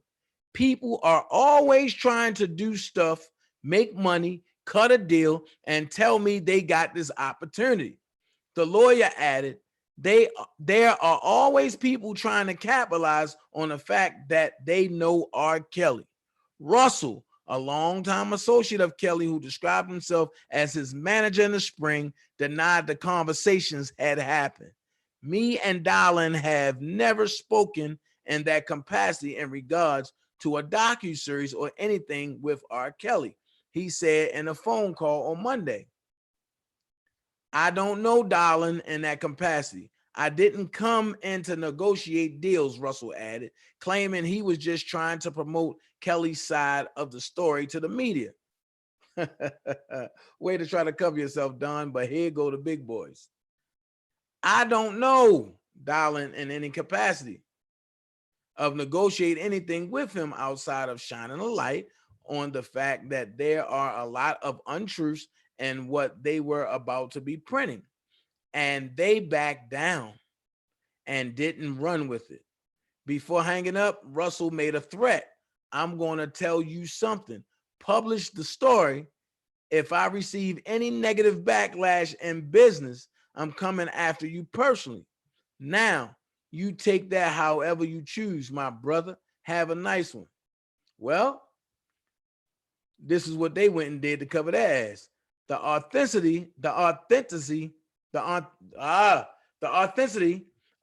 People are always trying to do stuff, make money, cut a deal, and tell me they got this opportunity. The lawyer added, there are always people trying to capitalize on the fact that they know R. Kelly. Russell, a longtime associate of Kelly who described himself as his manager in the spring, denied the conversations had happened. Me and Darlin have never spoken in that capacity in regards to a docuseries or anything with R. Kelly, he said in a phone call on Monday. I don't know Darlin in that capacity. I didn't come in to negotiate deals, Russell added, claiming he was just trying to promote Kelly's side of the story to the media. Way to try to cover yourself, Don, but here go the big boys. I don't know Darlin in any capacity of negotiate anything with him outside of shining a light on the fact that there are a lot of untruths in what they were about to be printing. And they backed down and didn't run with it. Before hanging up, Russell made a threat. I'm going to tell you something. Publish the story. If I receive any negative backlash in business, I'm coming after you personally. Now, you take that however you choose, my brother. Have a nice one. Well, this is what they went and did to cover their ass. The authenticity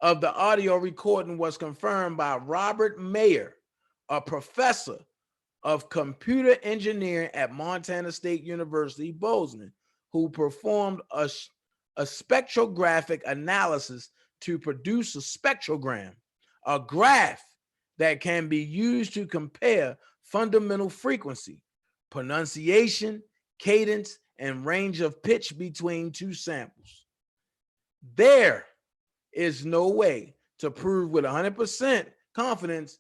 of the audio recording was confirmed by Robert Mayer, a professor of computer engineering at Montana State University, Bozeman, who performed a spectrographic analysis to produce a spectrogram, a graph that can be used to compare fundamental frequency, pronunciation, cadence, and range of pitch between two samples. There is no way to prove with 100% confidence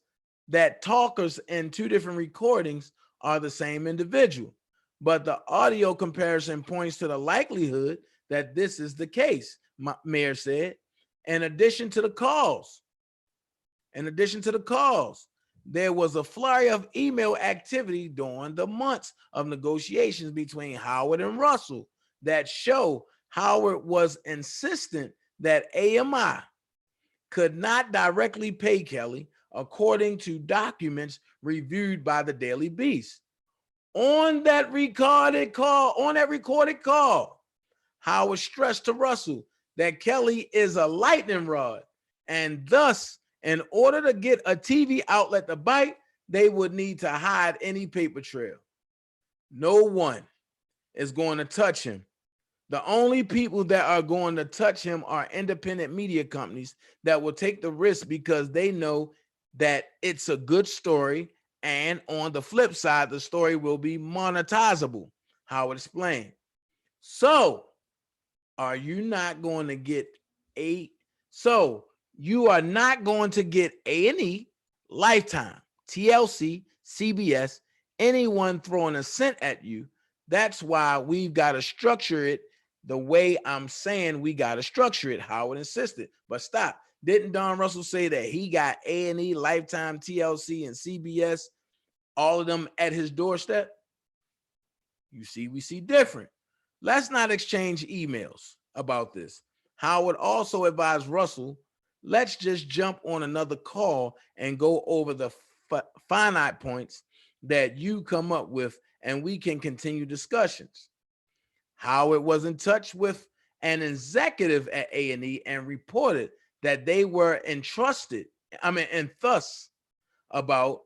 that talkers in two different recordings are the same individual, but the audio comparison points to the likelihood that this is the case, Mayer said. In addition to the calls, there was a flurry of email activity during the months of negotiations between Howard and Russell that show Howard was insistent that AMI could not directly pay Kelly, according to documents reviewed by the Daily Beast. On that recorded call, Howard stressed to Russell that Kelly is a lightning rod, and thus, in order to get a TV outlet to bite, they would need to hide any paper trail. No one is going to touch him. The only people that are going to touch him are independent media companies that will take the risk because they know that it's a good story, and on the flip side, the story will be monetizable, Howard explained. So, you are not going to get A&E, Lifetime, TLC, CBS, anyone throwing a cent at you. That's why we've got to structure it the way I'm saying we got to structure it, Howard insisted. But stop. Didn't Don Russell say that he got A&E, Lifetime, TLC, and CBS, all of them at his doorstep? You see, we see different. Let's not exchange emails about this. Howard also advised Russell, let's just jump on another call and go over the finite points that you come up with, and we can continue discussions. Howard was in touch with an executive at A&E and reported that they were enthused about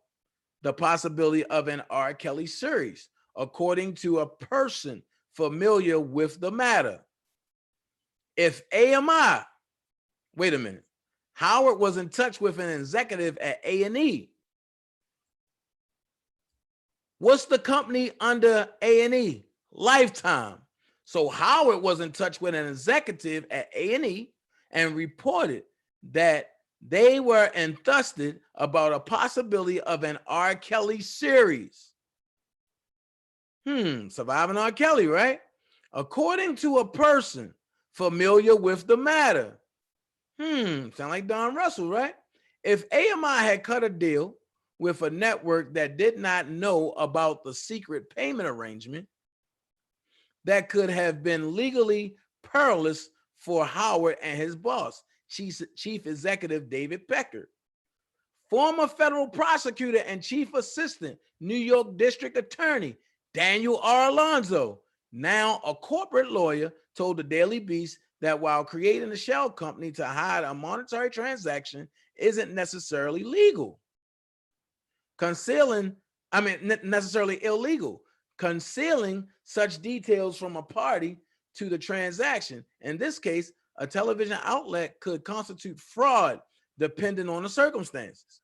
the possibility of an R. Kelly series, according to a person familiar with the matter. If AMI, wait a minute, Howard was in touch with an executive at A&E. What's the company under A&E? Lifetime. So Howard was in touch with an executive at A&E and reported that they were enthused about a possibility of an R. Kelly series. Surviving R. Kelly, right? According to a person familiar with the matter. Sound like Don Russell, right? If AMI had cut a deal with a network that did not know about the secret payment arrangement, that could have been legally perilous for Howard and his boss, Chief Executive David Pecker. Former federal prosecutor and chief assistant New York District Attorney Daniel R. Alonzo, now a corporate lawyer, told the Daily Beast that while creating a shell company to hide a monetary transaction isn't necessarily legal. Necessarily illegal. Concealing such details from a party to the transaction, in this case, a television outlet, could constitute fraud depending on the circumstances.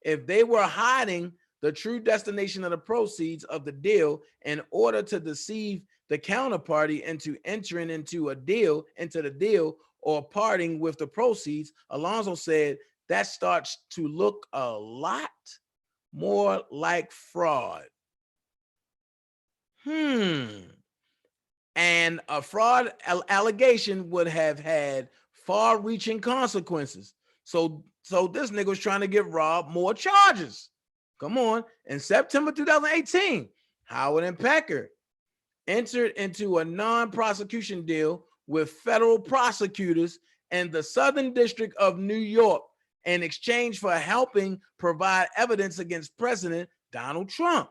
If they were hiding the true destination of the proceeds of the deal in order to deceive the counterparty into entering into the deal or parting with the proceeds, Alonzo said that starts to look a lot more like fraud. And a fraud allegation would have had far-reaching consequences. So this nigga was trying to give Rob more charges. Come on. In September 2018, Howard and Pecker entered into a non-prosecution deal with federal prosecutors in the Southern District of New York in exchange for helping provide evidence against President Donald Trump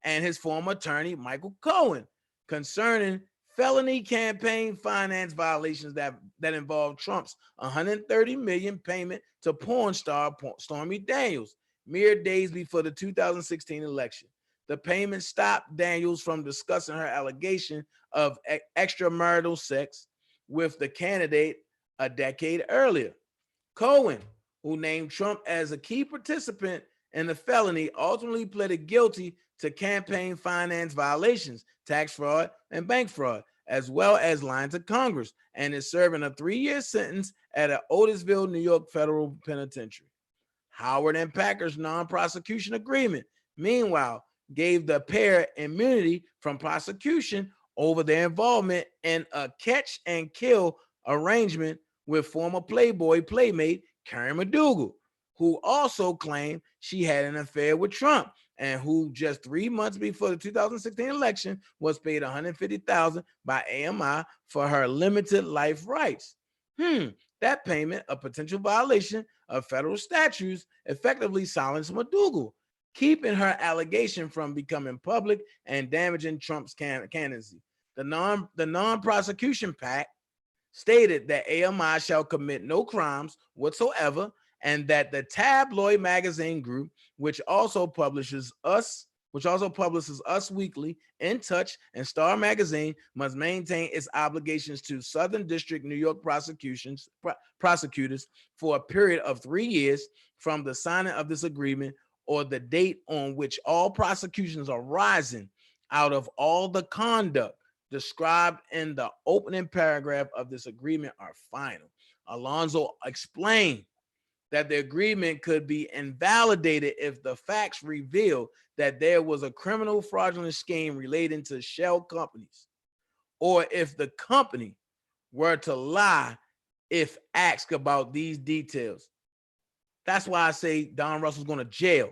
and his former attorney, Michael Cohen, concerning felony campaign finance violations that involved Trump's $130 million payment to porn star Stormy Daniels mere days before the 2016 election. The payment stopped Daniels from discussing her allegation of extramarital sex with the candidate a decade earlier. Cohen, who named Trump as a key participant in the felony, ultimately pleaded guilty to campaign finance violations, tax fraud, and bank fraud, as well as lying to Congress, and is serving a 3-year sentence at an Otisville, New York federal penitentiary. Howard and Packer's non-prosecution agreement, meanwhile, gave the pair immunity from prosecution over their involvement in a catch and kill arrangement with former Playboy playmate Karen McDougal, who also claimed she had an affair with Trump and who just 3 months before the 2016 election was paid $150,000 by AMI for her limited life rights. That payment, a potential violation of federal statutes, effectively silenced McDougal, keeping her allegation from becoming public and damaging Trump's candidacy. The non-prosecution pact stated that AMI shall commit no crimes whatsoever, and that the tabloid magazine group, which also publishes Us Weekly, In Touch, and Star Magazine, must maintain its obligations to Southern District New York prosecutors for a period of 3 years from the signing of this agreement or the date on which all prosecutions arising out of all the conduct described in the opening paragraph of this agreement are final. Alonzo explained that the agreement could be invalidated if the facts reveal that there was a criminal fraudulent scheme relating to shell companies, or if the company were to lie if asked about these details. That's why I say Don Russell's going to jail.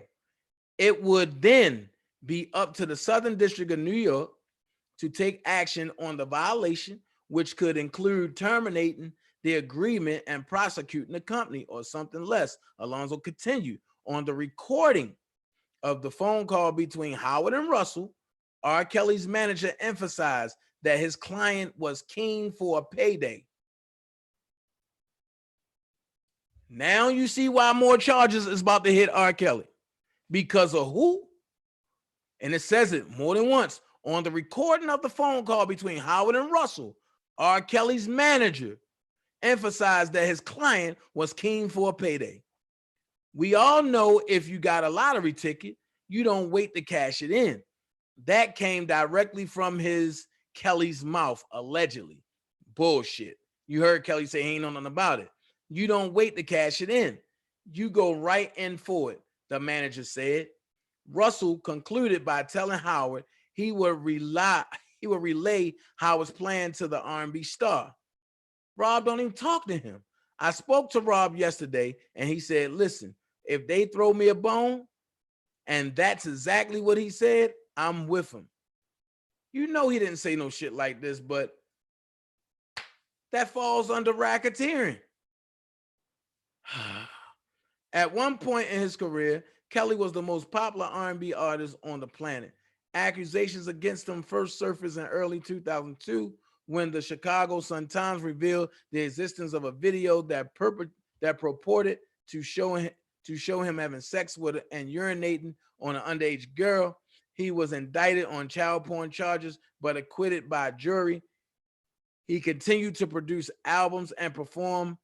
It would then be up to the Southern District of New York to take action on the violation, which could include terminating the agreement and prosecuting the company or something less. Alonzo continued. On the recording of the phone call between Howard and Russell, R. Kelly's manager emphasized that his client was keen for a payday. Now you see why more charges is about to hit R. Kelly. Because of who? And it says it more than once. On the recording of the phone call between Howard and Russell, R. Kelly's manager emphasized that his client was keen for a payday. We all know if you got a lottery ticket, you don't wait to cash it in. That came directly from Kelly's mouth, allegedly. Bullshit. You heard Kelly say he ain't know nothing about it. You don't wait to cash it in. You go right in for it, the manager said. Russell concluded by telling Howard he would relay Howard's plan to the R&B star. Rob don't even talk to him. I spoke to Rob yesterday and he said, listen, if they throw me a bone, and that's exactly what he said, I'm with him. You know he didn't say no shit like this, but that falls under racketeering. At one point in his career, Kelly was the most popular R&B artist on the planet. Accusations against him first surfaced in early 2002 when the Chicago Sun-Times revealed the existence of a video that purported to show him having sex with and urinating on an underage girl. He was indicted on child porn charges, but acquitted by a jury. He continued to produce albums and perform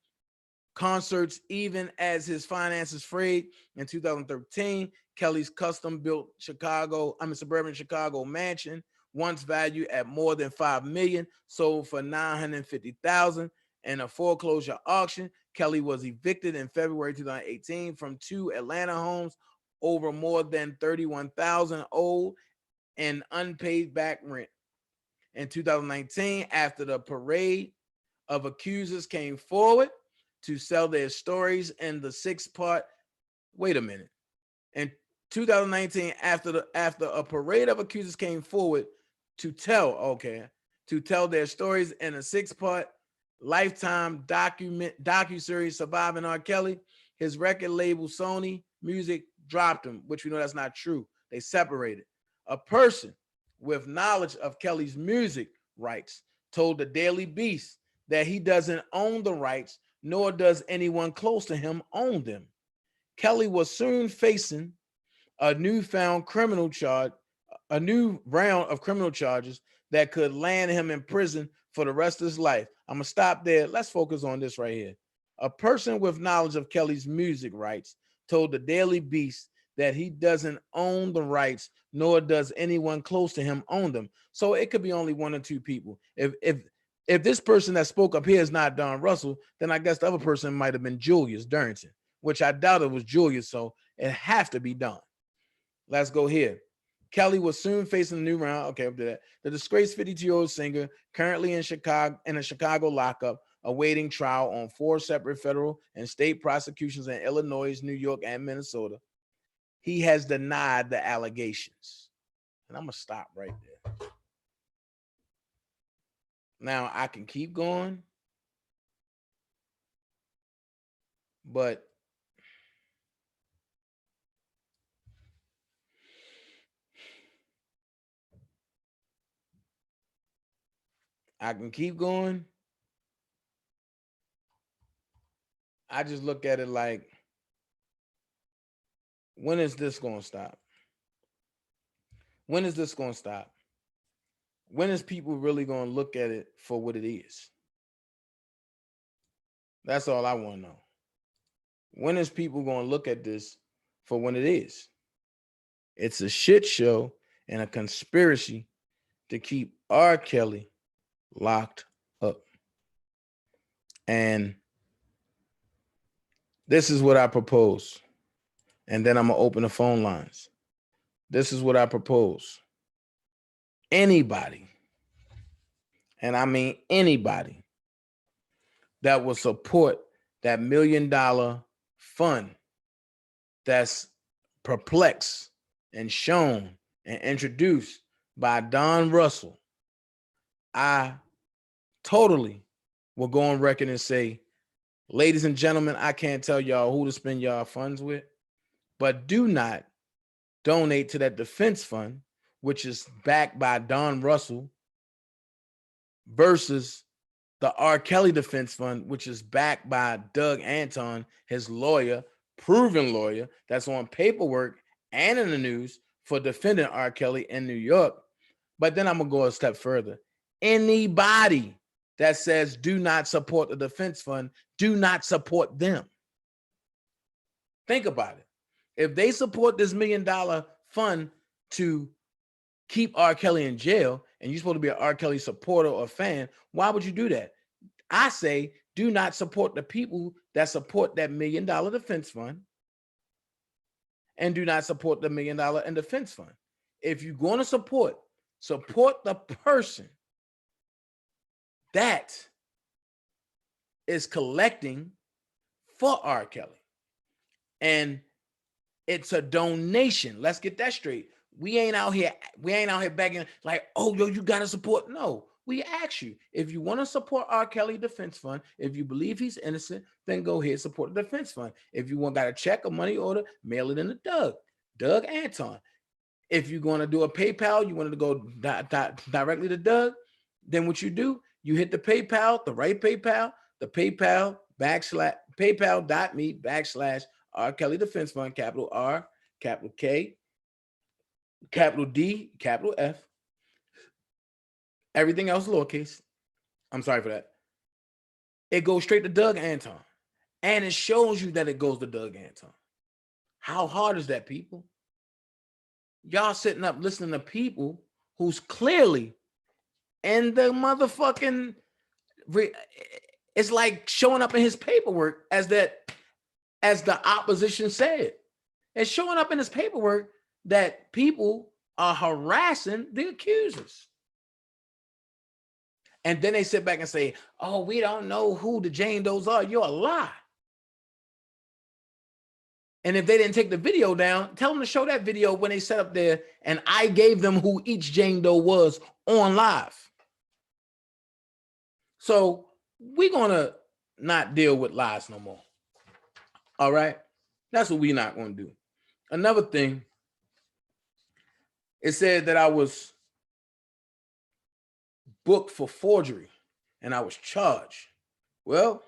concerts even as his finances frayed. In 2013, Kelly's custom-built suburban Chicago mansion, once valued at more than $5 million, sold for $950,000 in a foreclosure auction. Kelly was evicted in February 2018 from 2 Atlanta homes over more than $31,000 owed in unpaid back rent. In 2019, after the parade of accusers came forward to sell their stories in the 6-part. Wait a minute. In 2019, after a parade of accusers came forward to tell their stories in a 6-part Lifetime docuseries Surviving R. Kelly, his record label Sony Music dropped him, which we know that's not true. They separated. A person with knowledge of Kelly's music rights told the Daily Beast that he doesn't own the rights, nor does anyone close to him own them. Kelly was soon facing a new round of criminal charges that could land him in prison for the rest of his life. I'm gonna stop there. Let's focus on this right here. A person with knowledge of Kelly's music rights told the Daily Beast that he doesn't own the rights, nor does anyone close to him own them. So it could be only one or two people. If this person that spoke up here is not Don Russell, then I guess the other person might have been Julius Darrington, which I doubt it was Julius, so it have to be Don. Let's go here. Kelly was soon facing a new round. Okay, up to that. The disgraced 52-year-old singer, currently in a Chicago lockup, awaiting trial on 4 separate federal and state prosecutions in Illinois, New York, and Minnesota. He has denied the allegations. And I'm going to stop right there. Now, I can keep going, but I just look at it like, when is this going to stop? When is this going to stop? When is people really going to look at it for what it is? That's all I want to know. When is people going to look at this for what it is? It's a shit show and a conspiracy to keep R. Kelly locked up. And this is what I propose. And then I'm going to open the phone lines. This is what I propose. Anybody, and I mean anybody, that will support that $1 million fund that's perplexed and shown and introduced by Don Russell, I totally will go on record and say, ladies and gentlemen, I can't tell y'all who to spend y'all funds with, but do not donate to that defense fund, which is backed by Don Russell, versus the R. Kelly Defense Fund, which is backed by Doug Anton, his lawyer, proven lawyer, that's on paperwork and in the news for defending R. Kelly in New York. But then I'm going to go a step further. Anybody that says do not support the defense fund, do not support them. Think about it. If they support this $1 million fund to keep R. Kelly in jail, and you're supposed to be an R. Kelly supporter or fan, why would you do that? I say do not support the people that support that $1 million defense fund, and do not support the $1 million in defense fund. If you're going to support the person that is collecting for R. Kelly. And it's a donation. Let's get that straight. We ain't out here begging like, oh, yo, you got to support. No, we ask you, if you want to support R. Kelly Defense Fund, if you believe he's innocent, then go ahead, support the defense fund. If you got a check or money order, mail it in to Doug Anton. If you're going to do a PayPal, you wanted to go directly to Doug, then what you do, you hit the PayPal, the right PayPal, the PayPal paypal.me/R Kelly Defense Fund, capital R, capital K, capital D, capital F. Everything else lowercase. I'm sorry for that. It goes straight to Doug Anton. And it shows you that it goes to Doug Anton. How hard is that, people? Y'all sitting up listening to people who's clearly in the motherfucking, it's like showing up in his paperwork as the opposition said. It's showing up in his paperwork that people are harassing the accusers. And then they sit back and say, oh, we don't know who the Jane Does are. You're a lie. And if they didn't take the video down, tell them to show that video when they set up there and I gave them who each Jane Doe was on live. So we're going to not deal with lies no more. All right? That's what we're not going to do. Another thing, it said that I was booked for forgery and I was charged. Well,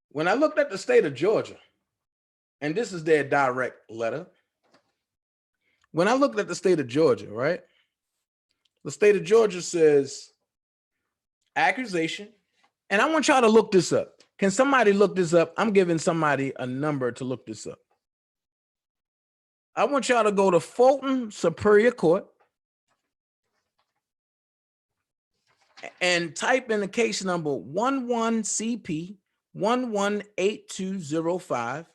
when I looked at the state of Georgia, and this is their direct letter. When I looked at the state of Georgia, right? The state of Georgia says accusation. And I want y'all to look this up. Can somebody look this up? I'm giving somebody a number to look this up. I want y'all to go to Fulton Superior Court and type in the case number 11CP 118205.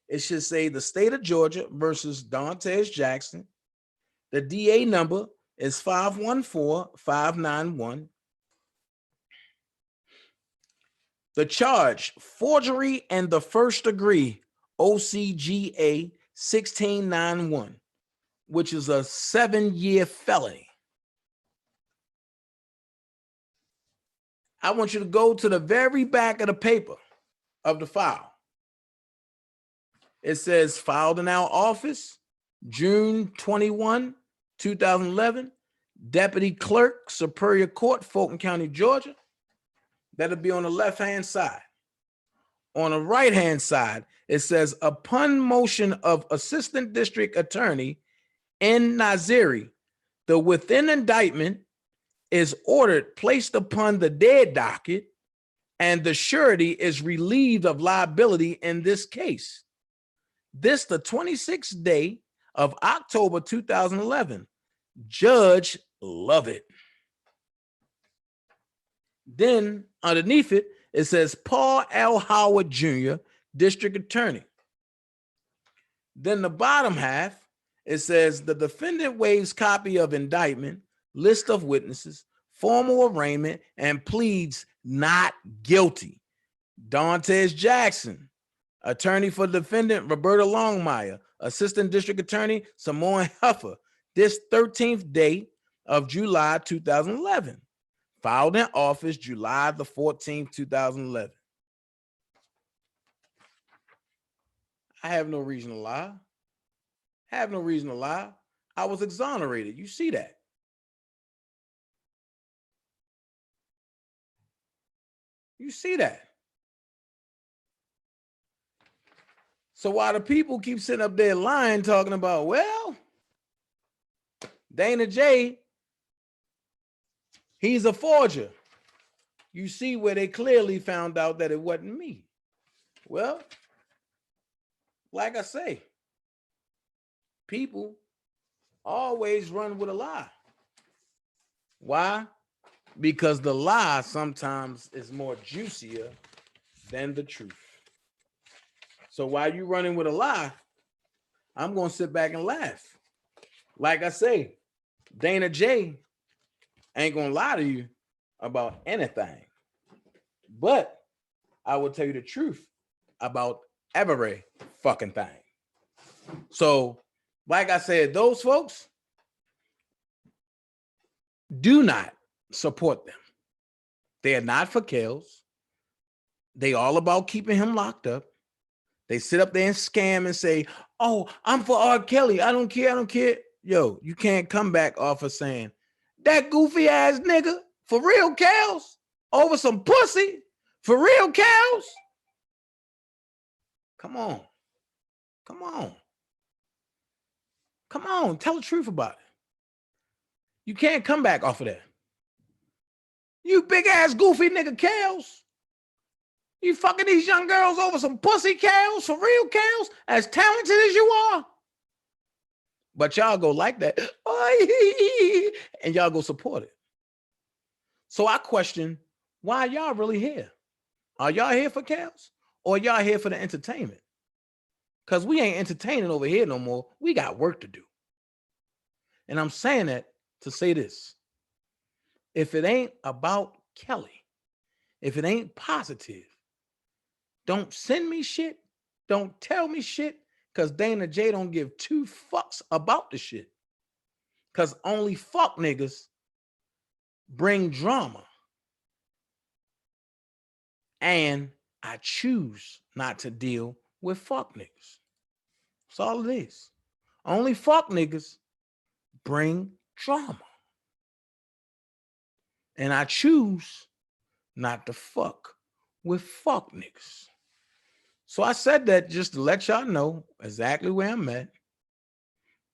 It should say the state of Georgia versus Dantes Jackson. The DA number is 514591. The charge, forgery and the first degree, OCGA 1691, which is a 7-year felony. I want you to go to the very back of the paper of the file. It says filed in our office, June 21, 2011, Deputy Clerk, Superior Court, Fulton County, Georgia. That'll be on the left-hand side. On the right-hand side, it says, upon motion of Assistant District Attorney N. Naziri, the within indictment is ordered placed upon the dead docket, and the surety is relieved of liability in this case. This the 26th day of October 2011. Judge Lovett. Then underneath it, it says Paul L. Howard Jr., District Attorney. Then the bottom half, it says the defendant waives copy of indictment, list of witnesses, formal arraignment, and pleads not guilty. Dantes Jackson, attorney for defendant Roberta Longmire, Assistant District Attorney Samoan Huffer, this 13th day of July 2011. Filed in office July the 14th, 2011. I have no reason to lie. Have no reason to lie. I was exonerated. You see that. You see that? So while the people keep sitting up there lying, talking about, well, Dana J, he's a forger. You see where they clearly found out that it wasn't me. Well, like I say, people always run with a lie. Why? Because the lie sometimes is more juicier than the truth. So while you running with a lie, I'm going to sit back and laugh. Like I say, Dana J ain't going to lie to you about anything. But I will tell you the truth about every fucking thing. So, like I said, those folks, do not support them. They are not for Kells. They all about keeping him locked up. They sit up there and scam and say, oh, I'm for R. Kelly. I don't care. I don't care. Yo, you can't come back off of saying that goofy ass nigga for real, Kells, over some pussy for real, Kells. Come on. Come on. Come on. Tell the truth about it. You can't come back off of that. You big ass goofy nigga, Kells. You fucking these young girls over some pussy, Kells, for real, Kells, as talented as you are. But y'all go like that, and y'all go support it. So I question, why y'all really here? Are y'all here for Kells, or y'all here for the entertainment? Because we ain't entertaining over here no more. We got work to do. And I'm saying that to say this. If it ain't about Kelly, if it ain't positive, don't send me shit. Don't tell me shit, because Dana J don't give two fucks about the shit. Because only fuck niggas bring drama. And I choose not to deal with fuck niggas. That's all it is. Only fuck niggas bring drama. And I choose not to fuck with fuck niggas. So I said that just to let y'all know exactly where I'm at.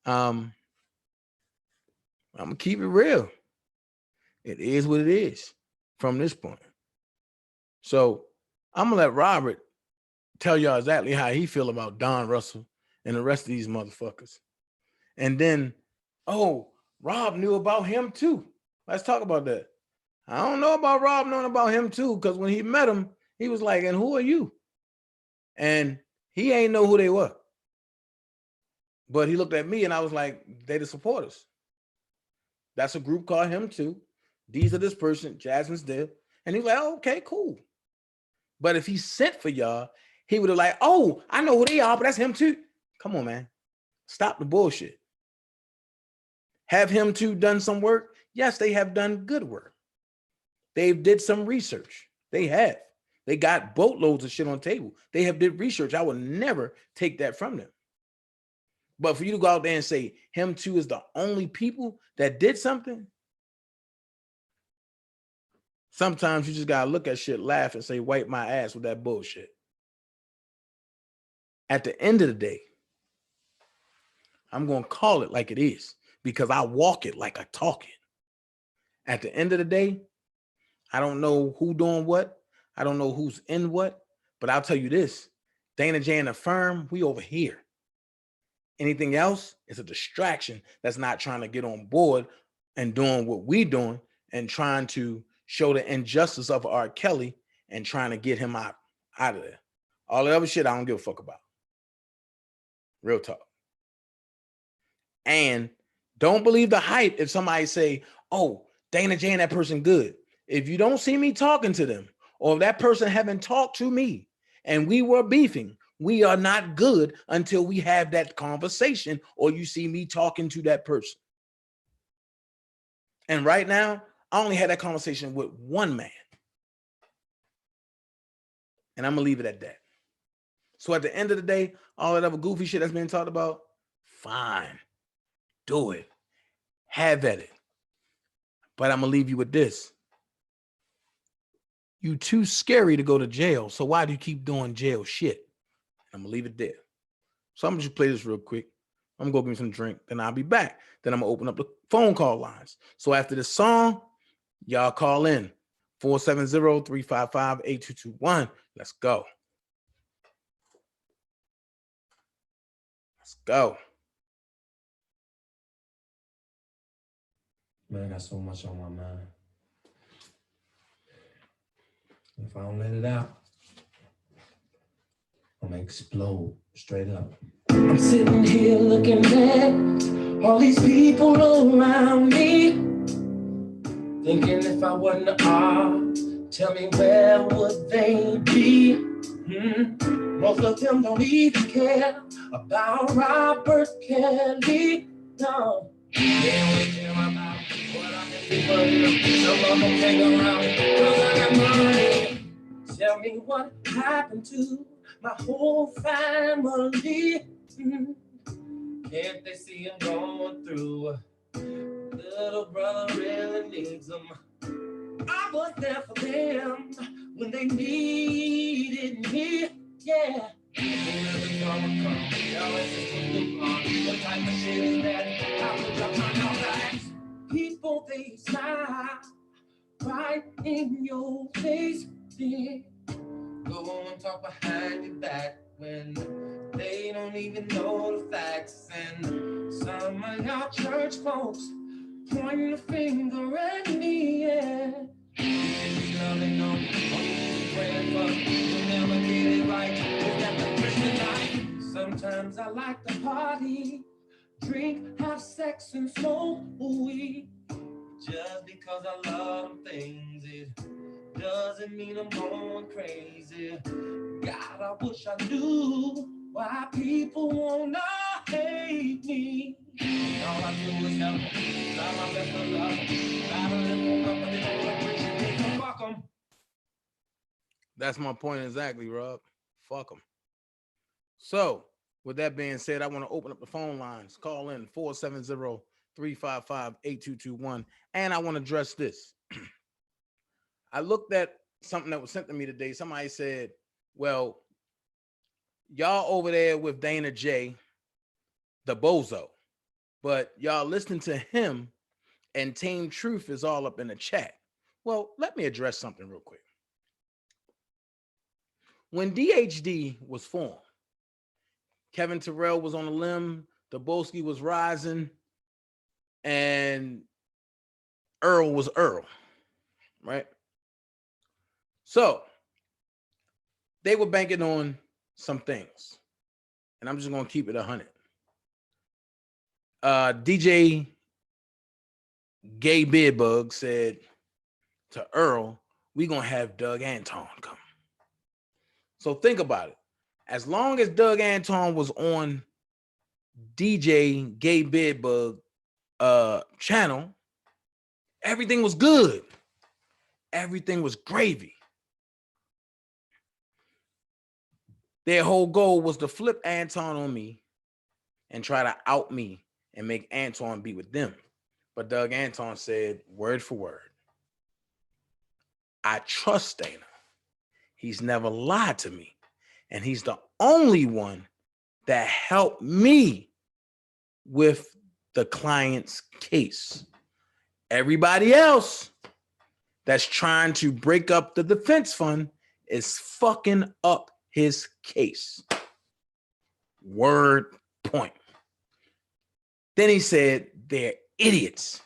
I'm gonna keep it real. It is what it is from this point. So I'm gonna let Robert tell y'all exactly how he feel about Don Russell and the rest of these motherfuckers. And then, oh, Rob knew about him too. Let's talk about that. I don't know about Rob knowing about him too, because when he met him, he was like, and who are you? And he ain't know who they were. But he looked at me and I was like, they the supporters. That's a group called Him Too. These are this person, Jasmine's there. And he's like, oh, okay, cool. But if he sent for y'all, he would have like, oh, I know who they are, but that's Him Too. Come on, man. Stop the bullshit. Have Him Too done some work? Yes, they have done good work. They did some research. They have. They got boatloads of shit on the table. They have did research. I would never take that from them. But for you to go out there and say Him Too is the only people that did something, sometimes you just gotta look at shit, laugh, and say, wipe my ass with that bullshit. At the end of the day, I'm gonna call it like it is because I walk it like I talk it. At the end of the day, I don't know who doing what. I don't know who's in what, but I'll tell you this, Dana J and the firm, we over here. Anything else is a distraction that's not trying to get on board and doing what we doing and trying to show the injustice of R. Kelly and trying to get him out of there. All the other shit I don't give a fuck about. Real talk. And don't believe the hype if somebody say, oh, Dana J and that person good. If you don't see me talking to them, or if that person haven't talked to me and we were beefing, we are not good until we have that conversation or you see me talking to that person. And right now, I only had that conversation with one man. And I'm going to leave it at that. So at the end of the day, all that other goofy shit that's being talked about, fine. Do it. Have at it. But I'm going to leave you with this. You too scary to go to jail. So why do you keep doing jail shit? I'm gonna leave it there. So I'm gonna just play this real quick. I'm gonna go get me some drink. Then I'll be back. Then I'm gonna open up the phone call lines. So after the song, y'all call in 470-355-8221. Let's go. Let's go. Man, I got so much on my mind. If I don't let it out, I'm gonna explode straight up. I'm sitting here looking at all these people around me, thinking if I wasn't an art, tell me where would they be? Most of them don't even care about Robert Kelly. No, they only care about what I can do for them. Some of them hang around because I got money. Tell me what happened to my whole family. Can't they see I'm going through? Little brother really needs them. I was there for them when they needed me. Yeah. What type of shit is that? How would y'all find out that? People, they smile right in your face. Yeah. Go and talk behind your back when they don't even know the facts. And some of y'all church folks pointing the finger at me, yeah. You can be loving on me, or you can be praying for me. You'll never get it right. Is that the Christian life? Sometimes I like to party, drink, have sex, and smoke weed. Just because I love them things, it doesn't mean I'm going crazy. God, I wish I knew why people wanna hate me. All I do is help them, try my best to love them, try to lift them up, but they don't appreciate them. Fuck them. That's my point exactly, Rob. Fuck them. So, with that being said, I want to open up the phone lines. Call in 470-355-8221. And I want to address this. I looked at something that was sent to me today. Somebody said, well, y'all over there with Dana J, the bozo, but y'all listening to him and Tame Truth is all up in the chat. Well, let me address something real quick. When DHD was formed, Kevin Terrell was on the limb, Daboski was rising, and Earl was Earl, right? So they were banking on some things, and I'm just going to keep it 100. DJ Gay Beardbug said to Earl, we're going to have Doug Anton come. So think about it. As long as Doug Anton was on DJ Gay Beardbug channel, everything was good. Everything was gravy. Their whole goal was to flip Anton on me and try to out me and make Anton be with them. But Doug Anton said, word for word, I trust Dana. He's never lied to me. And he's the only one that helped me with the client's case. Everybody else that's trying to break up the defense fund is fucking up his case. Word point. Then he said, they're idiots.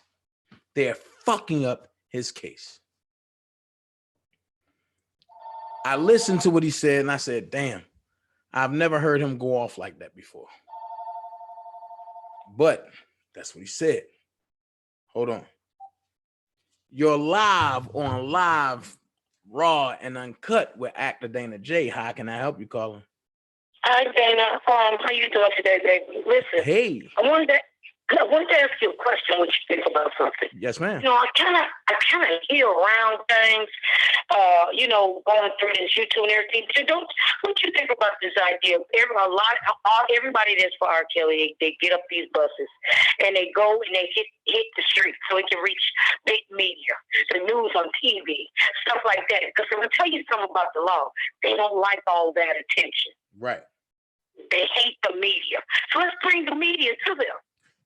They're fucking up his case. I listened to what he said and I said, damn, I've never heard him go off like that before. But that's what he said. Hold on. You're live on Live, Raw, and Uncut with actor Dana J. How can I help you, Colin? Hi, Dana. How you doing today, baby? Listen. Hey. I wanted to ask you a question. What you think about something? Yes, ma'am. You know, I kind of hear around things. Going through this YouTube and everything. What you think about this idea? Everybody that's for R. Kelly, they get up these buses and they go and they hit the street so it can reach big media. the news on TV, stuff like that. Because I'm gonna tell you something about the law. They don't like all that attention. Right. They hate the media. So let's bring the media to them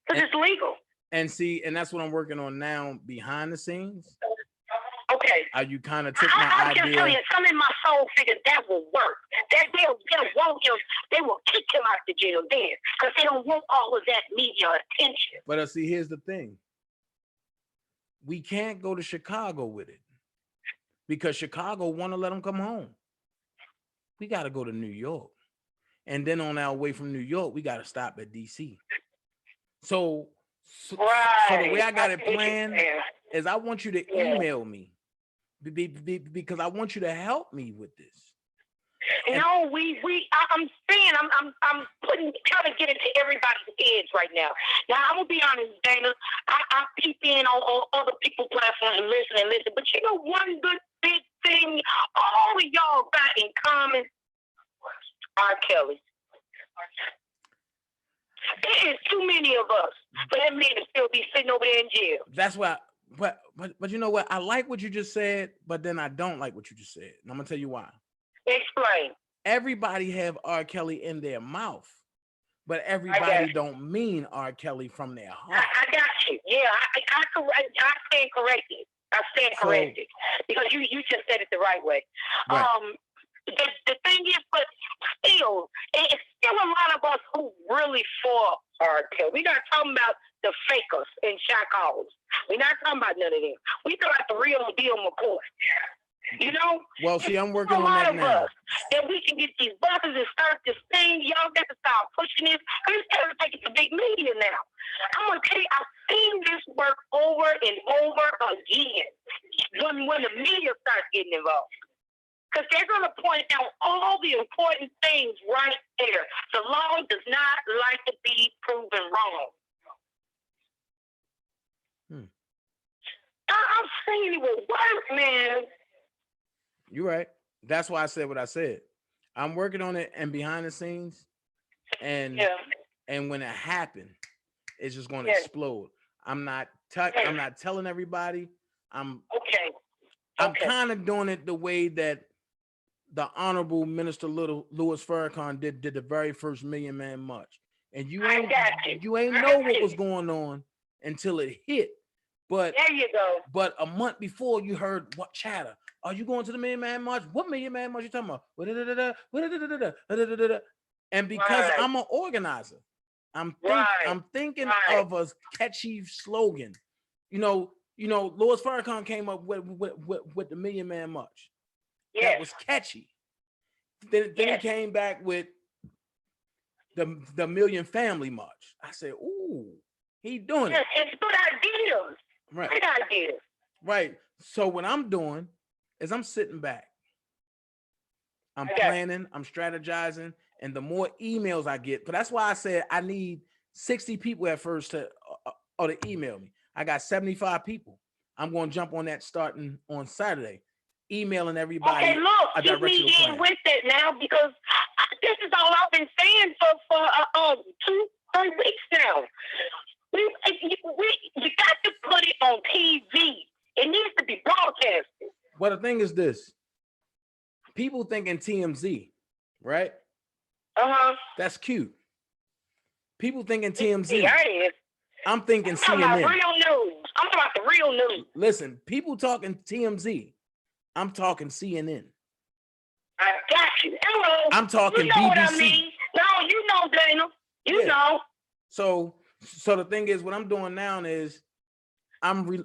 because it's legal. And see, and that's what I'm working on now behind the scenes. Okay. You kind of took my idea. I can tell you, some in my soul figured that will work. That they'll want him. They will kick him out the jail then because they don't want all of that media attention. But see, here's the thing. We can't go to Chicago with it because Chicago want to let them come home. We got to go to New York. And then on our way from New York, we got to stop at DC. So the way I got it planned is I want you to email me because I want you to help me with this. No, I'm saying I'm trying to get into everybody's heads right now. Now I'm gonna be honest, Dana. I peep in on other people's platforms and listen. But you know one good big thing all of y'all got in common? R. Kelly. There is too many of us for that man to still be sitting over there in jail. That's why. But you know what? I like what you just said, but then I don't like what you just said. And I'm gonna tell you why. Explain. Everybody have R. Kelly in their mouth, but everybody don't mean R. Kelly from their heart. I got you. Yeah, I stand corrected. I stand corrected because you just said it the right way. Right. The thing is, but still, it's still a lot of us who really for R. Kelly. We're not talking about the fakers and shot callers. We're not talking about none of them. We talking about the real deal McCoy. You know? Well, see, I'm working on that now. Then we can get these buses and start this thing. Y'all got to start pushing this. It's going to take it to big media now. I'm going to tell you, I've seen this work over and over again when the media starts getting involved. Because they're going to point out all the important things right there. The law does not like to be proven wrong. I'm saying it will work, man. You're right. That's why I said what I said. I'm working on it and behind the scenes, and when it happens, it's just going to explode. I'm not telling everybody. I'm kind of doing it the way that the Honorable Minister Louis Farrakhan did the very first Million Man March, and you ain't know what was going on until it hit. But there you go. But a month before, you heard what chatter. Are you going to the Million Man March? What Million Man March you talking about? And because I'm an organizer, I'm thinking of a catchy slogan. You know, Louis Farrakhan came up with the Million Man March. That was catchy. Then he came back with the Million Family March. I said, ooh, he doing it. It's good ideas. Right. Good ideas. Right. So what I'm doing is I'm sitting back. I'm planning, I'm strategizing, and the more emails I get, but that's why I said I need 60 people at first to email me. I got 75 people. I'm going to jump on that starting on Saturday, emailing everybody. Okay, look, keep me in with it now because this is all I've been saying for 2-3 weeks now. You got to put it on TV. It needs to be broadcasted. Well, the thing is this. People thinking TMZ, right? That's cute. People thinking TMZ. I'm thinking CNN. I'm talking about real news. I'm talking about the real news. Listen, people talking TMZ. I'm talking CNN. I got you. Hello. I'm talking you know BBC. What I mean? No, you know, Dana. You know. So the thing is, what I'm doing now is I'm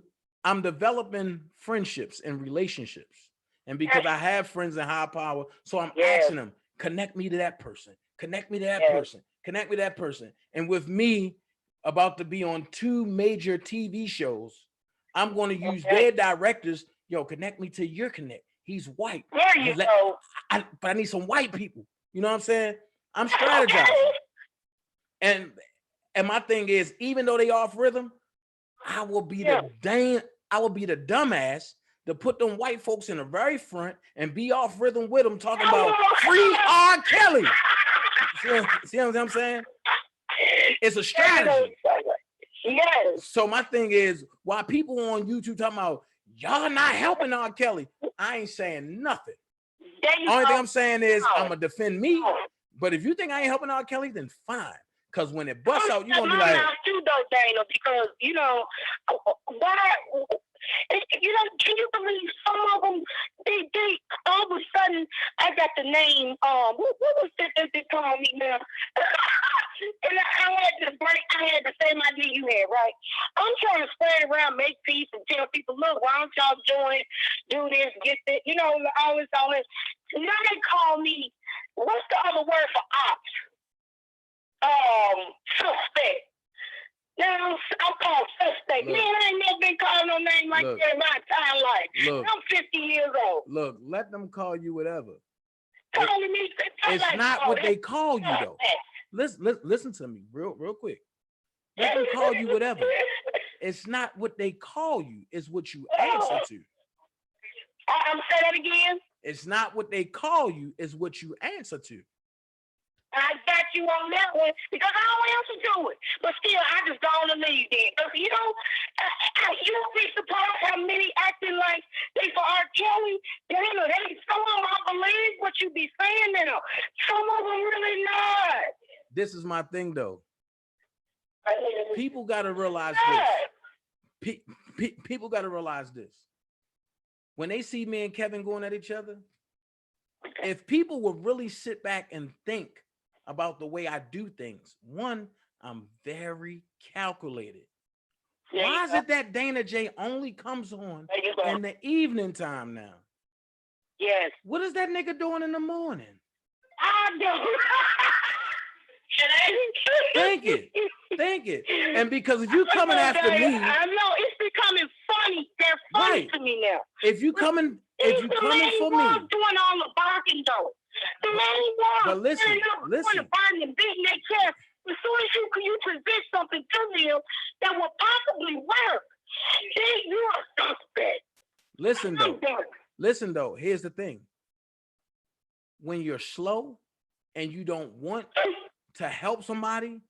developing friendships and relationships. And because I have friends in high power, so I'm asking them, connect me to that person, connect me to that person, connect me to that person. And with me about to be on 2 major TV shows, I'm going to use their directors. Yo, connect me to your connect. He's white. There you go. But I need some white people. You know what I'm saying? I'm strategizing. And my thing is, even though they off rhythm, I will be the dumbass to put them white folks in the very front and be off rhythm with them talking about free R. Kelly. See what I'm saying? It's a strategy. Yes. So my thing is, while people on YouTube talking about y'all not helping R. Kelly. I ain't saying nothing. There Only go. thing I'm saying is I'm gonna defend me. But if you think I ain't helping R. Kelly, then fine. Because when it busts out, you're gonna be like, too, though, Dana, because why? Can you believe some of them? They all of a sudden, I got the name. What was it that they call me now? And I had to break. I had the same idea you had, right? I'm trying to spread around, make peace, and tell people, look, why don't y'all do this, get this, all this. Now they call me. What's the other word for ops? Suspect. Now I'm called suspect. Man, I ain't never been called no name like that in my entire life. I'm 50 years old. Look, let them call you whatever. Calling me, it's like, not what they call you though. Listen to me real quick. Let them call you whatever. It's not what they call you, it's what you answer to. I'm say that again. It's not what they call you, it's what you answer to. I got you on that one because I don't answer to it. But still, I just go on the lead then. Because, you don't be surprised how many acting like they for R. Kelly. Some of them, I believe what you be saying to them. Some of them really not. This is my thing, though. People got to realize this. People got to realize this. When they see me and Kevin going at each other, if people would really sit back and think about the way I do things, one, I'm very calculated. Why is it that Dana J only comes on in the evening time now? Yes. What is that nigga doing in the morning? I don't. Think it. And because if you coming after me, I know it's becoming funny. They're funny to me now. If you coming for me, doing all the barking though. The main one. But listen. Beating their chest. As soon as you present something to them that will possibly work, then you're a suspect. Listen though. Here's the thing. When you're slow and you don't want to help somebody,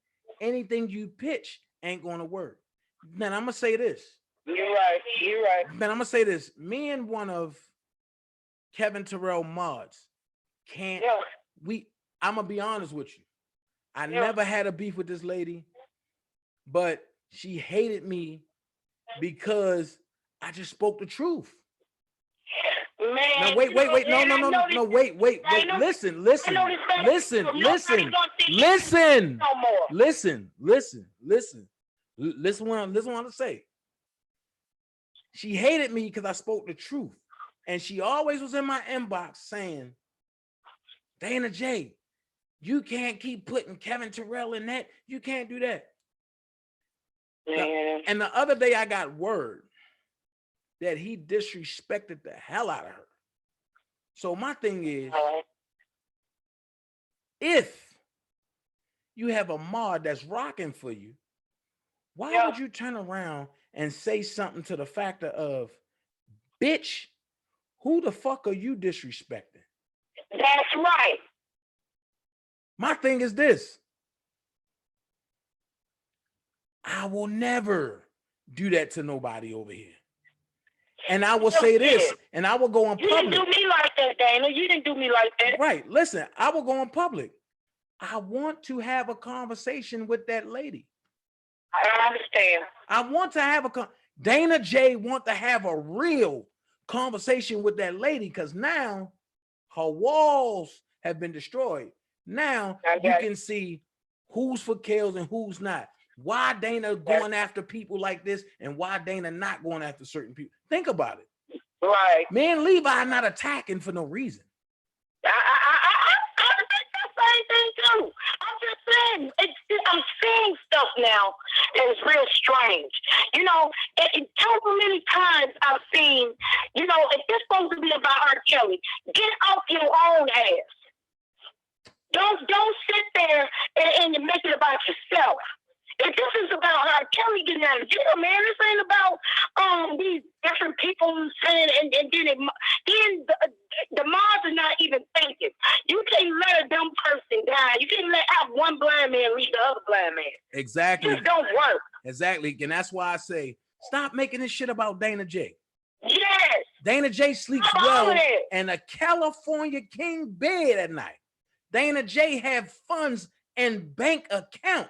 anything you pitch ain't going to work. Then I'm gonna say this. You're right. Then I'm gonna say this. Me and one of Kevin Terrell mods can't. I'm gonna be honest with you. I never had a beef with this lady, but she hated me because I just spoke the truth. Man, now wait. No, wait. Listen. Listen what I'm to say. She hated me because I spoke the truth. And she always was in my inbox saying, Dana J, you can't keep putting Kevin Terrell in that. You can't do that. And the other day I got word that he disrespected the hell out of her. So my thing is, if you have a mod that's rocking for you, why would you turn around and say something to the factor of, bitch, who the fuck are you disrespecting? That's right. My thing is this. I will never do that to nobody over here. And I will say this, and I will go in public. You didn't do me like that, Dana. You didn't do me like that. Right. Listen, I will go in public. I want to have a conversation with that lady. I understand. I want to have Dana J want to have a real conversation with that lady because now her walls have been destroyed. Now you can see who's for kills and who's not. Why Dana going after people like this and why Dana not going after certain people? Think about it. Right. Me and Levi not attacking for no reason. I think the same thing too. I'm just saying, I'm seeing stuff now that is real strange. So many times I've seen, if it's supposed to be about R. Kelly, get off your own ass. Don't sit there and make it about yourself. If this is about R. Kelly getting out of jail, man, this ain't about these different people saying and then the mods are not even thinking. You can't let a dumb person die. You can't have one blind man lead the other blind man. Exactly. It just don't work. Exactly. And that's why I say, stop making this shit about Dana J. Yes, Dana J sleeps well in a California king bed at night. Dana J have funds and bank account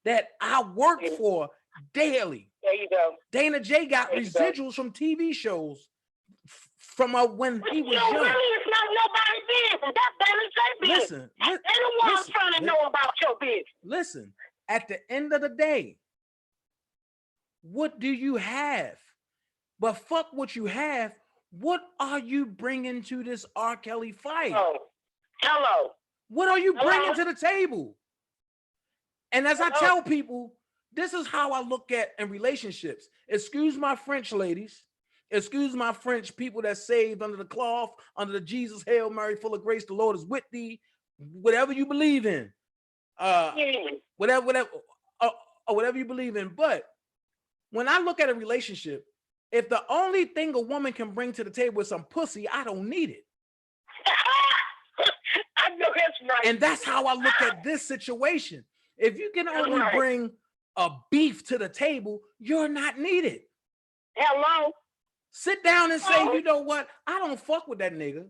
that I work for daily. There you go. Dana J got residuals from TV shows from when he was young. Really, it's not nobody's business. That's Dana J business. Listen, they're the ones trying to know about your business. Listen, at the end of the day, what do you have? But fuck what you have. What are you bringing to this R. Kelly fight? Oh, hello. What are you bringing to the table? And as I tell people, this is how I look at in relationships. Excuse my French, ladies. Excuse my French people that saved under the cloth, under the Jesus, Hail Mary, full of grace, the Lord is with thee. Whatever you believe in. Whatever you believe in. But when I look at a relationship, if the only thing a woman can bring to the table is some pussy, I don't need it. I know that's right. And that's how I look at this situation. If you can only bring a beef to the table, you're not needed. Hello. Sit down and say, you know what? I don't fuck with that nigga,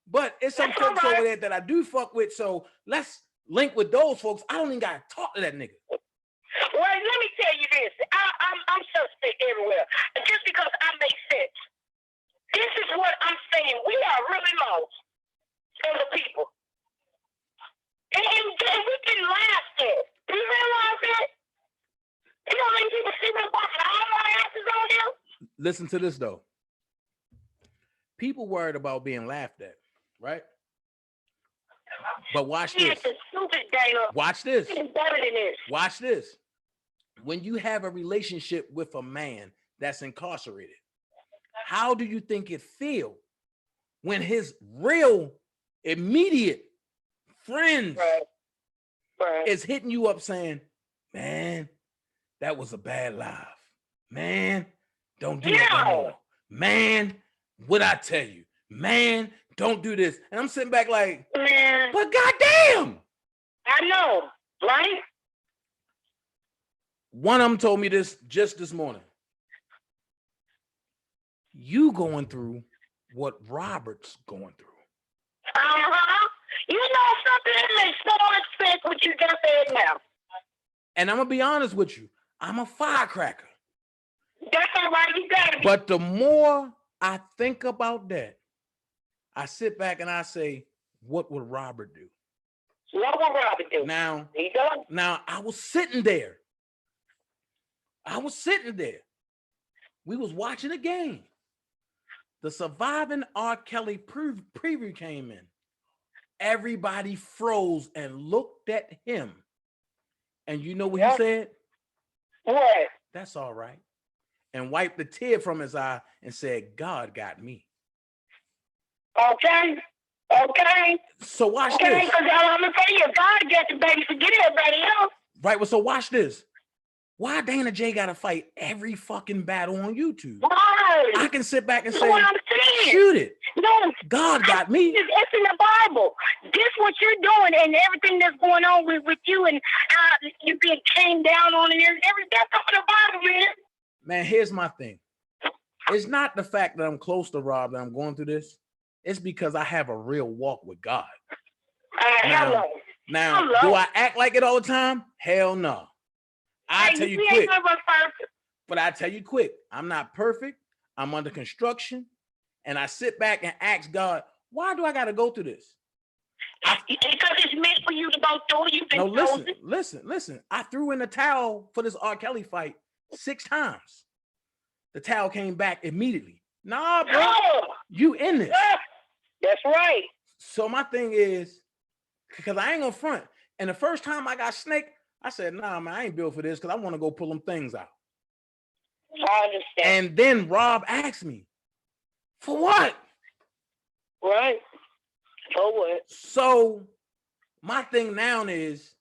but it's some folks over there that I do fuck with. So let's link with those folks. I don't even gotta talk to that nigga. Well, let me tell you this. I'm suspect everywhere. Just because I make sense. This is what I'm saying. We are really lost as a people. And we can laugh at. Do you realize that? You know how many people see me busting all my asses on them? Listen to this though. People worried about being laughed at, right? But watch this. Stupid, Dana. Watch this. It's better than this. Watch this. When you have a relationship with a man that's incarcerated, how do you think it feel when his real immediate friends is hitting you up saying, man, that was a bad life. Man, don't do that no more. Man, what I tell you? Man, don't do this. And I'm sitting back like, man, but goddamn. I know, right? One of them told me this just this morning. You going through what Robert's going through. You know something that makes so much sense what you just said now. And I'm going to be honest with you. I'm a firecracker. That's all right. You got it. But the more I think about that, I sit back and I say, what would Robert do? What would Robert do? Now I was sitting there. We was watching a game. The Surviving R. Kelly preview came in. Everybody froze and looked at him. And you know what he said? What? That's all right. And wiped the tear from his eye and said, God got me. Okay. So watch this. Because I'm going to tell you, God got the baby, forget everybody else. Right, well, so watch this. Why Dana J got to fight every fucking battle on YouTube? Why? I can sit back and say, what I'm saying. Shoot it. No. God got me. It's in the Bible. This what you're doing and everything that's going on with you and you being came down on and everything. That's up in the Bible, man. Man, here's my thing. It's not the fact that I'm close to Rob that I'm going through this. It's because I have a real walk with God. Now, do I act like it all the time? Hell no. I tell you quick. But I tell you quick, I'm not perfect. I'm under construction. And I sit back and ask God, why do I got to go through this? Because it's meant for you to go through. You've been listen. I threw in the towel for this R. Kelly fight 6 times. The towel came back immediately. Nah, bro, you in this. That's right. So my thing is, because I ain't gonna front. And the first time I got snaked, I said, nah, man, I ain't built for this because I want to go pull them things out. I understand. And then Rob asked me, for what? Right. For what? So my thing now is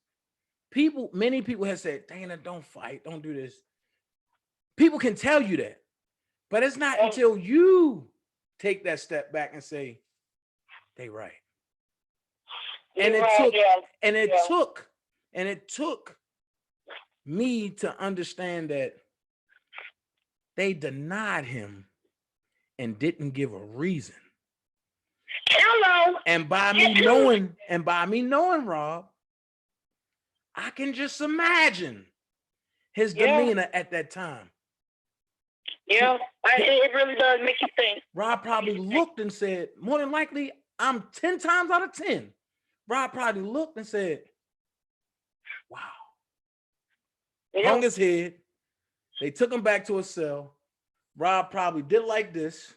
many people have said, Dana, don't fight, don't do this. People can tell you that, but it's not until you take that step back and say, they right. And it took me to understand that they denied him and didn't give a reason. Hello. And by me knowing Rob, I can just imagine his demeanor at that time. Yeah, it really does make you think. Rob probably looked and said, more than likely, I'm 10 times out of 10. Rob probably looked and said, wow. Hung his head. They took him back to a cell. Rob probably did like this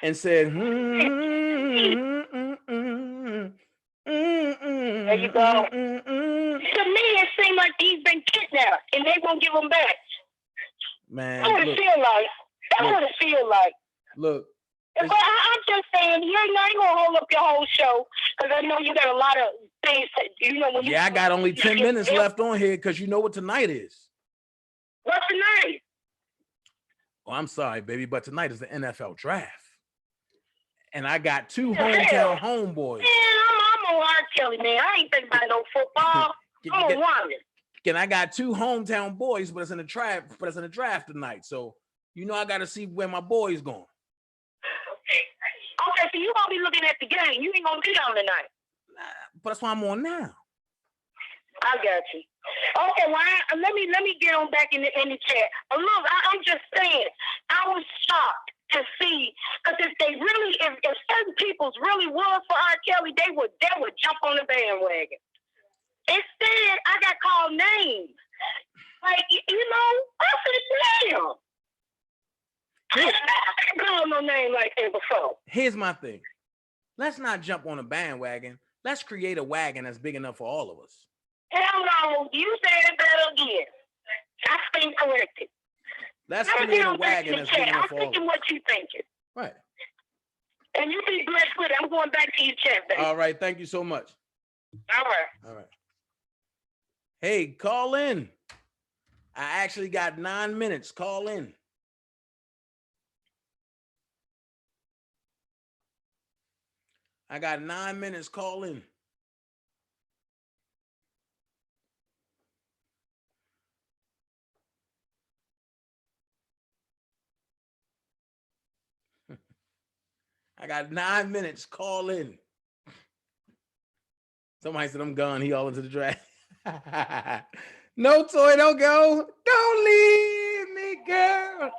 and said, there you go. To me, it seemed like he's been kidnapped and they won't give him back. Man, that's what it feel like. Look. But I'm just saying, you're not going to hold up your whole show because I know you got a lot of things that, when you... Yeah, I got only 10 minutes left on here because you know what tonight is. What's tonight? Oh, I'm sorry, baby, but tonight is the NFL draft. And I got 2 hometown homeboys. Man, I'm on R. Kelly, man. I ain't thinking about no football. I'm a woman. And I got 2 hometown boys, but it's in the draft. Tonight. So I got to see where my boys going. Okay, so you gonna be looking at the game. You ain't gonna be on tonight. But that's why I'm on now. I got you. Okay, well, let me get on back in the chat. Look, I'm just saying, I was shocked to see because if certain people's really was for R. Kelly, they would jump on the bandwagon. Instead, I got called names. Like, I said, damn. I didn't call no name like that before. Here's my thing. Let's not jump on a bandwagon. Let's create a wagon that's big enough for all of us. Hell no. You said it better again. I stand corrected. Let's create a wagon that's big enough for all of us. I'm thinking what you thinking. Right. And you be blessed with it. I'm going back to your chat, baby. All right. Thank you so much. All right. Hey, call in. I actually got 9 minutes. Call in. I got 9 minutes. Call in. I got 9 minutes. Call in. Somebody said I'm gone. He all into the draft. No, Toy, don't go. Don't leave me, girl.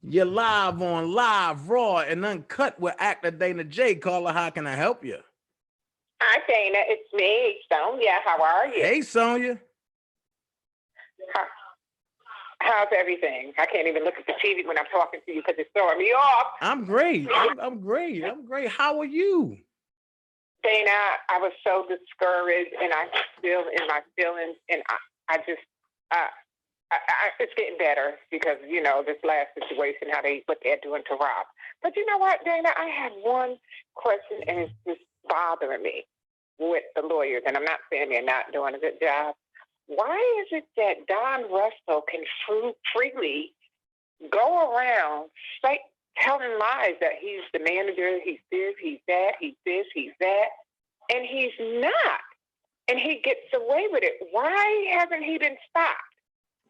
You're live on Live, Raw, and Uncut with actor Dana J. Caller, how can I help you? Hi, Dana. It's me, Sonia. How are you? Hey, Sonia. How's everything? I can't even look at the TV when I'm talking to you because it's throwing me off. I'm great. I'm great. I'm great. How are you? Dana, I was so discouraged, and I'm still in my feelings, and I just, it's getting better because, this last situation, what they're doing to Rob. But you know what, Dana? I have one question, and it's just bothering me with the lawyers, and I'm not saying they're not doing a good job. Why is it that Don Russell can freely go around telling lies that he's the manager, he's this, he's that, he's this, he's that, and he's not, and he gets away with it? Why hasn't he been stopped?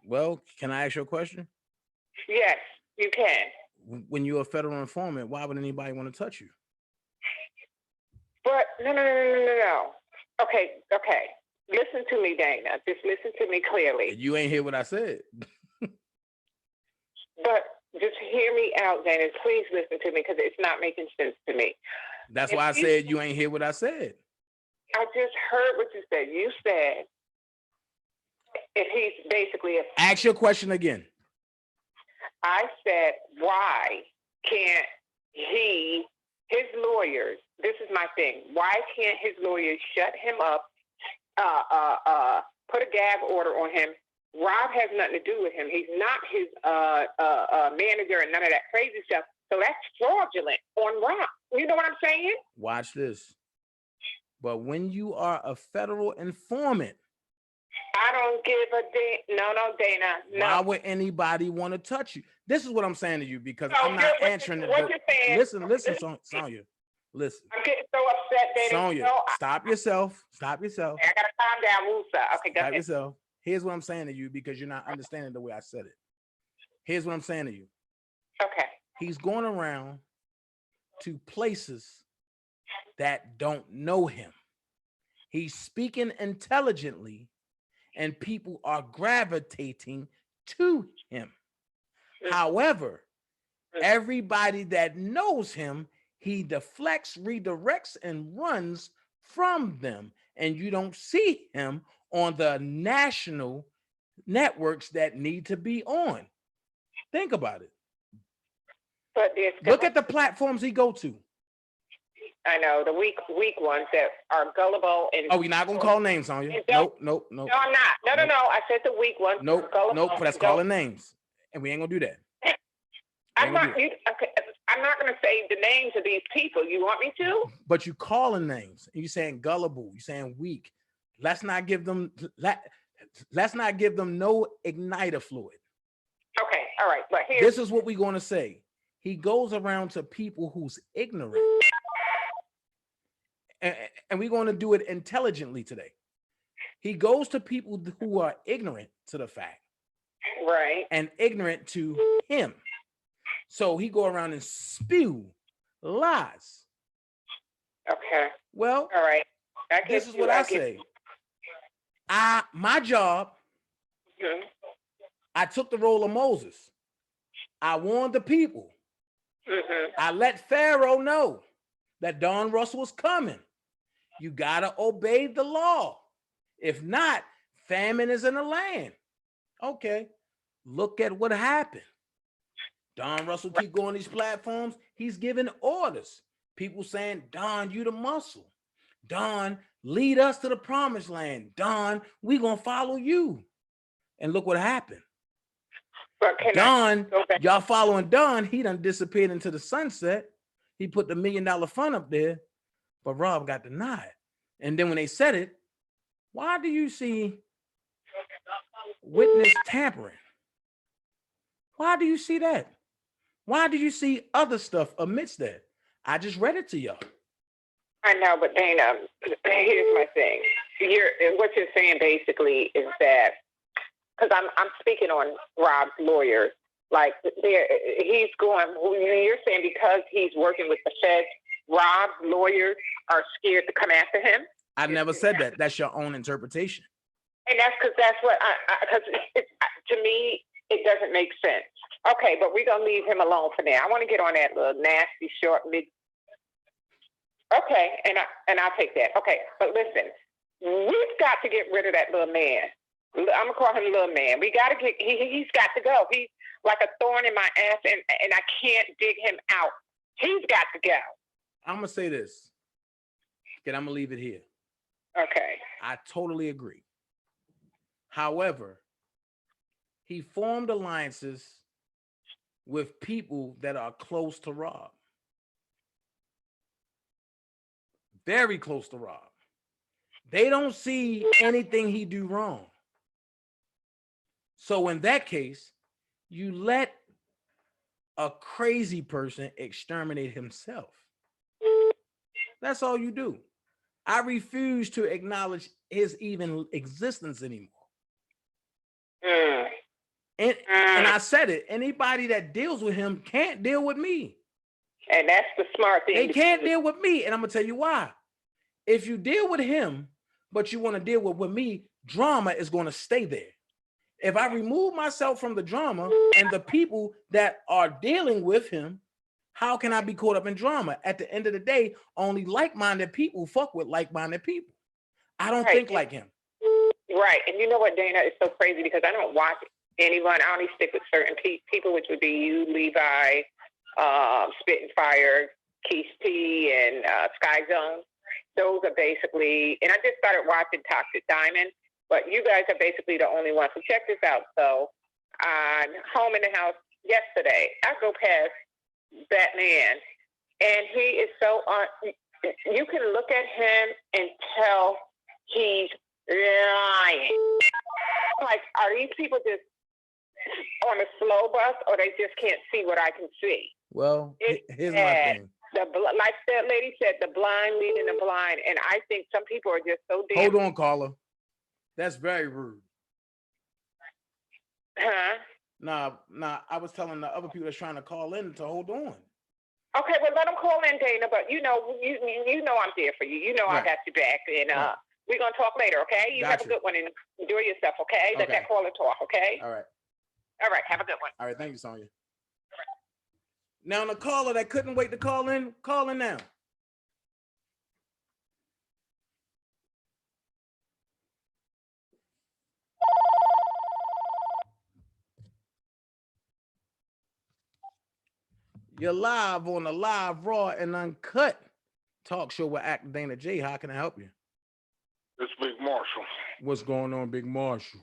Well, can I ask you a question? Yes, you can. When you're a federal informant, why would anybody want to touch you? But no. Okay. Listen to me, Dana. Just listen to me clearly. You ain't hear what I said. But just hear me out, Dana. Please listen to me because it's not making sense to me. That's why I said you ain't hear what I said. I just heard what you said. You said if he's basically Ask your question again. I said, why can't his lawyers, this is my thing, why can't his lawyers shut him up, put a gag order on him? Rob has nothing to do with him. He's not his manager and none of that crazy stuff. So that's fraudulent on Rob. You know what I'm saying? Watch this. But when you are a federal informant, I don't give a damn. No, Dana. No. Why would anybody want to touch you? This is what I'm saying to you because I'm not answering it. What you're saying? Listen, Sonia. Listen. I'm getting so upset, Dana. Sonia, stop yourself. I gotta calm down, Musa. Okay, go ahead. Stop yourself. Here's what I'm saying to you because you're not understanding the way I said it. Here's what I'm saying to you. Okay. He's going around to places that don't know him. He's speaking intelligently and people are gravitating to him. However, everybody that knows him, he deflects, redirects, and runs from them. And you don't see him on the national networks that need to be on. Think about it. But look at the platforms he go to. I know the weak ones that are gullible and. Oh, we're not gonna call names on you. Nope. No, I'm not. No. I said the weak ones. Nope. That's calling names, and we ain't gonna do that. I'm not going to say the names of these people. You want me to? But you calling names. You saying gullible. You saying weak. Let's not give them. Let's not give them no igniter fluid. Okay. All right. But this is what we're going to say. He goes around to people who's ignorant, and we're going to do it intelligently today. He goes to people who are ignorant to the fact, right, and ignorant to him. So he go around and spew lies. Okay. Well, all right. This is what I say. My job, I took the role of Moses. I warned the people. I let Pharaoh know that Don Russell was coming. You got to obey the law. If not, famine is in the land. Okay. Look at what happened. Don Russell keep going these platforms. He's giving orders. People saying, Don, you the muscle. Don, lead us to the promised land. Don, we gonna follow you. And look what happened. Don, y'all following Don, he done disappeared into the sunset. He put the $1 million fund up there, but Rob got denied. And then when they said it, why do you see witness tampering? Why do you see that? Why do you see other stuff amidst that? I just read it to y'all. I know, but Dana, here's my thing. What you're saying basically is that, because I'm speaking on Rob's lawyers, like he's going. You're saying because he's working with the Fed, Rob's lawyers are scared to come after him. I never said that. That's your own interpretation. And that's what to me it doesn't make sense. Okay, but we're gonna leave him alone for now. I want to get on that little nasty short mid. Okay, and I'll take that. Okay, but listen, we've got to get rid of that little man. I'm gonna call him little man. We got to get. He's got to go. He's like a thorn in my ass, and I can't dig him out. He's got to go. I'm gonna say this, and I'm gonna leave it here. Okay. I totally agree. However, he formed alliances with people that are close to Rob. Very close to Rob. They don't see anything he do wrong. So in that case, you let a crazy person exterminate himself. That's all you do. I refuse to acknowledge his even existence anymore. And I said it, anybody that deals with him can't deal with me. And that's the smart thing. They can't deal with me. And I'm going to tell you why. If you deal with him, but you want to deal with me, drama is going to stay there. If I remove myself from the drama and the people that are dealing with him, how can I be caught up in drama? At the end of the day, only like-minded people fuck with like-minded people. I don't think like him. Right. And you know what, Dana? It's so crazy because I don't watch anyone. I only stick with certain people, which would be you, Levi, Spit and Fire, Keith T, and Sky Zone. Those are basically, and I just started watching Toxic Diamond, but you guys are basically the only ones. So check this out. So I'm home in the house yesterday. I go past that man, and he is so you can look at him and tell he's lying. Like, are these people just on a slow bus, or they just can't see what I can see? Well, here's my thing. Like that lady said, the blind leading the blind, and I think some people are just so damn. Hold on, caller. That's very rude. Huh? Nah, I was telling the other people that's trying to call in to hold on. Okay, well, let them call in, Dana. But you know I'm there for you. You know I got your back, and we're gonna talk later. Okay? You have a good one and enjoy yourself. Okay? Let that caller talk. Okay? All right. All right. Have a good one. All right. Thank you, Sonya. Now, the caller that couldn't wait to call in now. You're live on the live, raw, and uncut talk show with Actor Dana J. How can I help you? It's Big Marshall. What's going on, Big Marshall?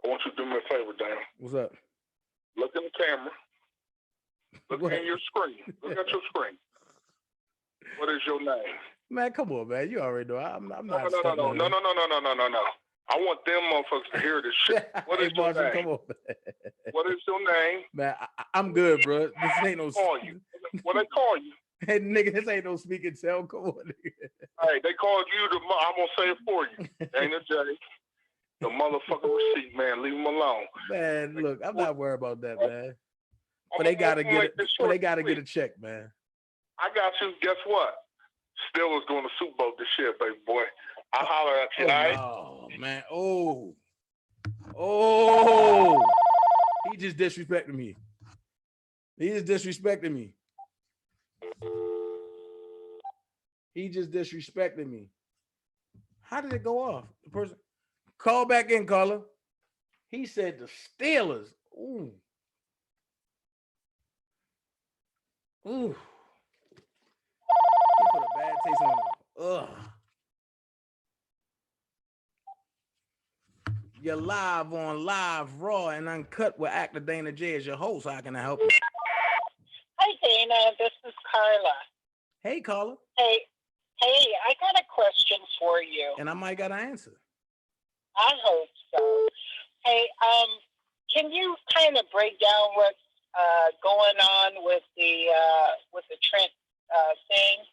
I want you to do me a favor, Dana. What's up? Look in the camera. Look at your screen. Look at your screen. What is your name? Man, come on, man. You already know. I'm not. No. I want them motherfuckers to hear this shit. What is your name? Come on, man. What is your name? Man, I'm good, bro. This ain't no. Call you. What they call you? Hey, nigga, this ain't no speak and tell. Come on, nigga. Hey, they called you the. I'm gonna say it for you. Dana J. The motherfucking receipt, man. Leave them alone. Man, look, I'm not worried about that, man. But they gotta get it. But they gotta get a check, man. I got you. Guess what? Still was doing the Super Bowl this year, baby boy. I'll holler at you, all right? Oh, man. Oh. He just disrespected me. He just disrespected me. How did it go off? The person call back in, caller. He said the Steelers. Ooh. He put a bad taste on him. Ugh. You're live on live, raw, and uncut with Actor Dana J as your host. How can I help you? Hi, Dana. This is Carla. Hey, Carla. Hey, I got a question for you. And I might got an answer. I hope so. Hey, can you kind of break down what's going on with the Trent thing?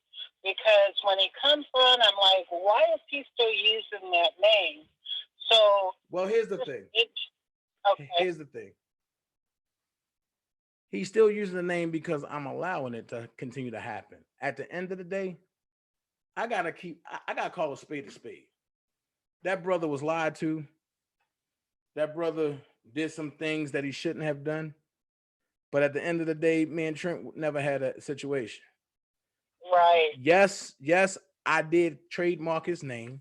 Because when he comes on, I'm like, why is he still using that name? So, well, here's the thing. Okay. Here's the thing. He's still using the name because I'm allowing it to continue to happen. At the end of the day, I gotta call a spade a spade. That brother was lied to. That brother did some things that he shouldn't have done. But at the end of the day, me and Trent never had a situation. Right. Yes, I did trademark his name.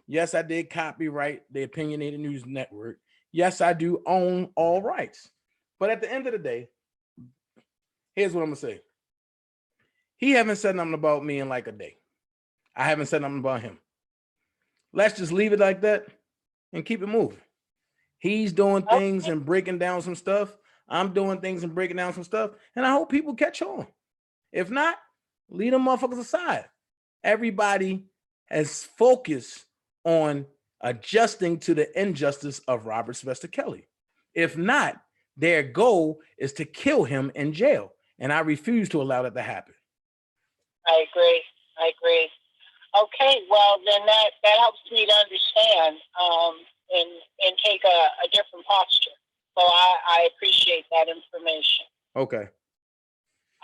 Yes, I did copyright the Opinionated News Network. Yes, I do own all rights. But at the end of the day, here's what I'm going to say. He haven't said nothing about me in like a day. I haven't said nothing about him. Let's just leave it like that and keep it moving. He's doing things and breaking down some stuff. I'm doing things and breaking down some stuff. And I hope people catch on. If not, leave them motherfuckers aside. Everybody has focused on adjusting to the injustice of Robert Sylvester Kelly. If not, their goal is to kill him in jail. And I refuse to allow that to happen. I agree. Okay, well, then that helps me to understand and take a different posture. So I appreciate that information. Okay.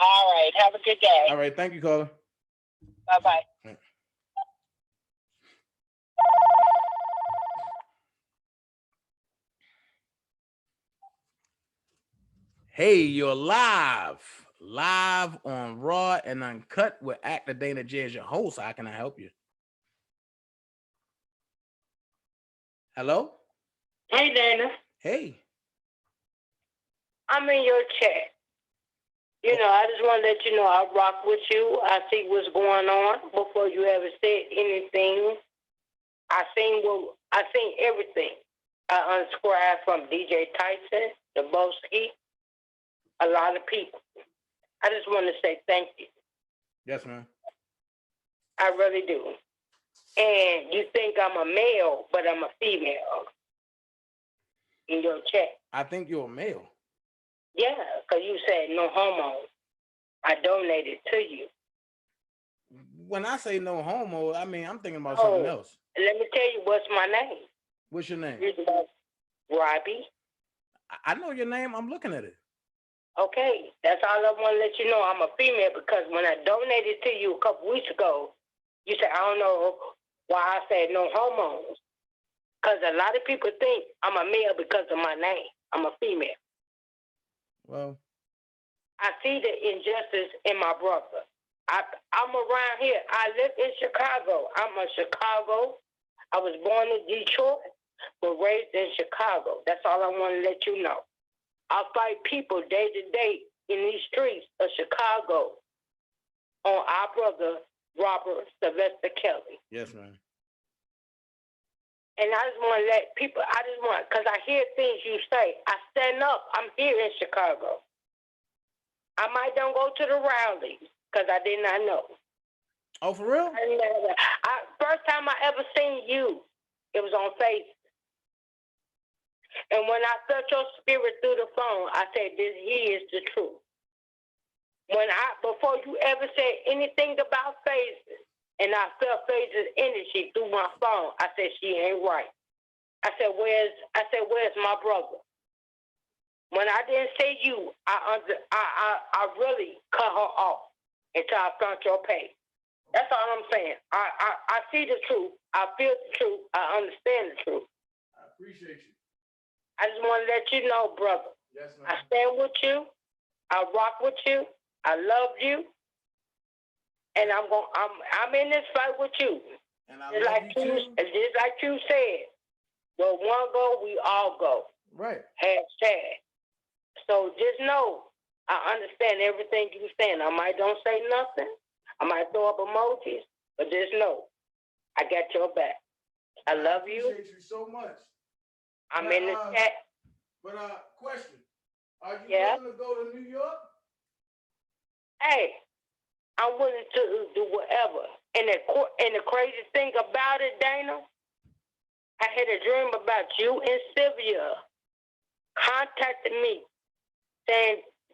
All right. Have a good day. All right. Thank you, caller. Bye-bye. Hey, you're live on Raw and Uncut with Actor Dana J as your host. How can I help you? Hello? Hey, Dana. Hey. I'm in your chat. You know, I just want to let you know I rock with you. I see what's going on before you ever said anything. I seen everything. I unscribed from DJ Tyson, the Boski, a lot of people. I just want to say thank you. Yes, ma'am. I really do. And you think I'm a male, but I'm a female in your chat. I think you're a male. Yeah, because you said no homo. I donated to you. When I say no homo, I mean, I'm thinking about something else. Let me tell you what's my name. What's your name? Robbie. I know your name. I'm looking at it. Okay, that's all I want to let you know. I'm a female because when I donated to you a couple weeks ago, you said, I don't know why I said no hormones. Because a lot of people think I'm a male because of my name. I'm a female. Well, I see the injustice in my brother. I'm around here. I live in Chicago. I'm a Chicago. I was born in Detroit, but raised in Chicago. That's all I want to let you know. I fight people day to day in these streets of Chicago on our brother, Robert Sylvester Kelly. yes, man. And I just want to let people, because I hear things you say. I stand up. I'm here in Chicago. I might don't go to the rallies because I did not know. Oh, for real? First time I ever seen you, it was on Facebook. And when I felt your spirit through the phone, I said, he is the truth. Before you ever said anything about phases, and I felt phases energy through my phone, I said, she ain't right. I said, where's my brother? When I didn't say you, I really cut her off until I found your page. That's all I'm saying. I see the truth. I feel the truth. I understand the truth. I appreciate you. I just want to let you know, brother. Yes, ma'am. I stand with you. I rock with you. I love you. And I'm in this fight with you. And I love you too. Just like you said, where one go, we all go. Right. Hashtag. So just know, I understand everything you're saying. I might don't say nothing. I might throw up emojis, but just know, I got your back. I love you. I appreciate you so much. I'm in the chat. But question: are you willing to go to New York? Hey, I'm willing to do whatever. And the crazy thing about it, Dana, I had a dream about you and Sylvia contacted me,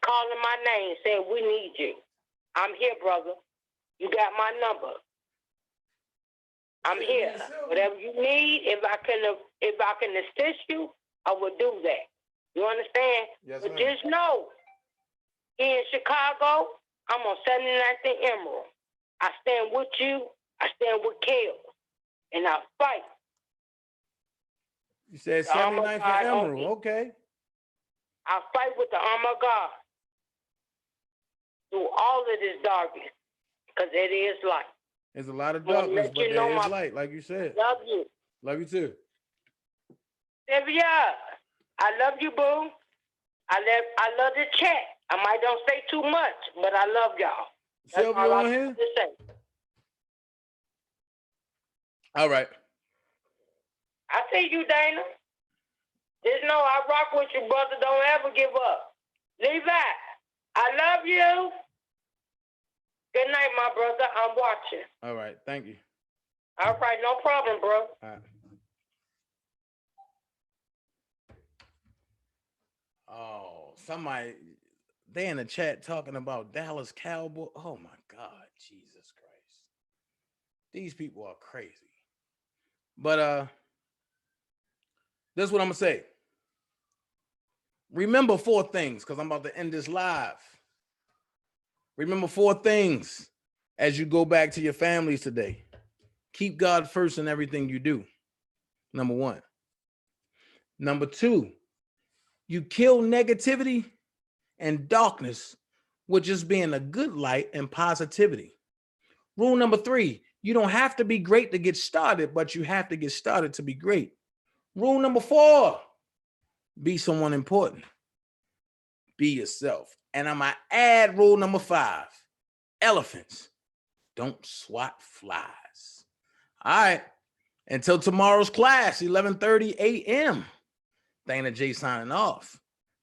calling my name, saying we need you. I'm here, brother. You got my number. I'm here. Whatever you need, if I can assist you, I will do that. You understand? Yes, but ma'am. just know, here in Chicago, I'm on 79th and Emerald. I stand with you. I stand with Kale, and I fight. You said 79th and Emerald. Okay. I fight with the armor of God through all of this darkness, because it is light. There's a lot of darkness, but there is light, like you said. Love you. Love you too. Sylvia, I love you, boo. I love the chat. I might don't say too much, but I love y'all. That's Sylvia all on I here? have to say. All right. I see you, Dana. Just know I rock with you, brother. Don't ever give up. Levi, I love you. Good night, my brother. I'm watching. All right. Thank you. All right. No problem, bro. All right. Oh, somebody, they in the chat talking about Dallas Cowboy. Oh my God, Jesus Christ. These people are crazy. But this is what I'm gonna say. Remember 4 things, because I'm about to end this live. Remember 4 things as you go back to your families today. Keep God first in everything you do. Number 1. Number 2, you kill negativity and darkness with just being a good light and positivity. Rule number 3, you don't have to be great to get started, but you have to get started to be great. Rule number 4, be someone important. Be yourself. And I'm going to add rule number 5, elephants don't swat flies. All right. Until tomorrow's class, 11:30 a.m. Dana J signing off.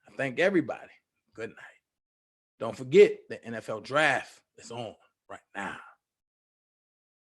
I thank everybody. Good night. Don't forget the NFL draft is on right now.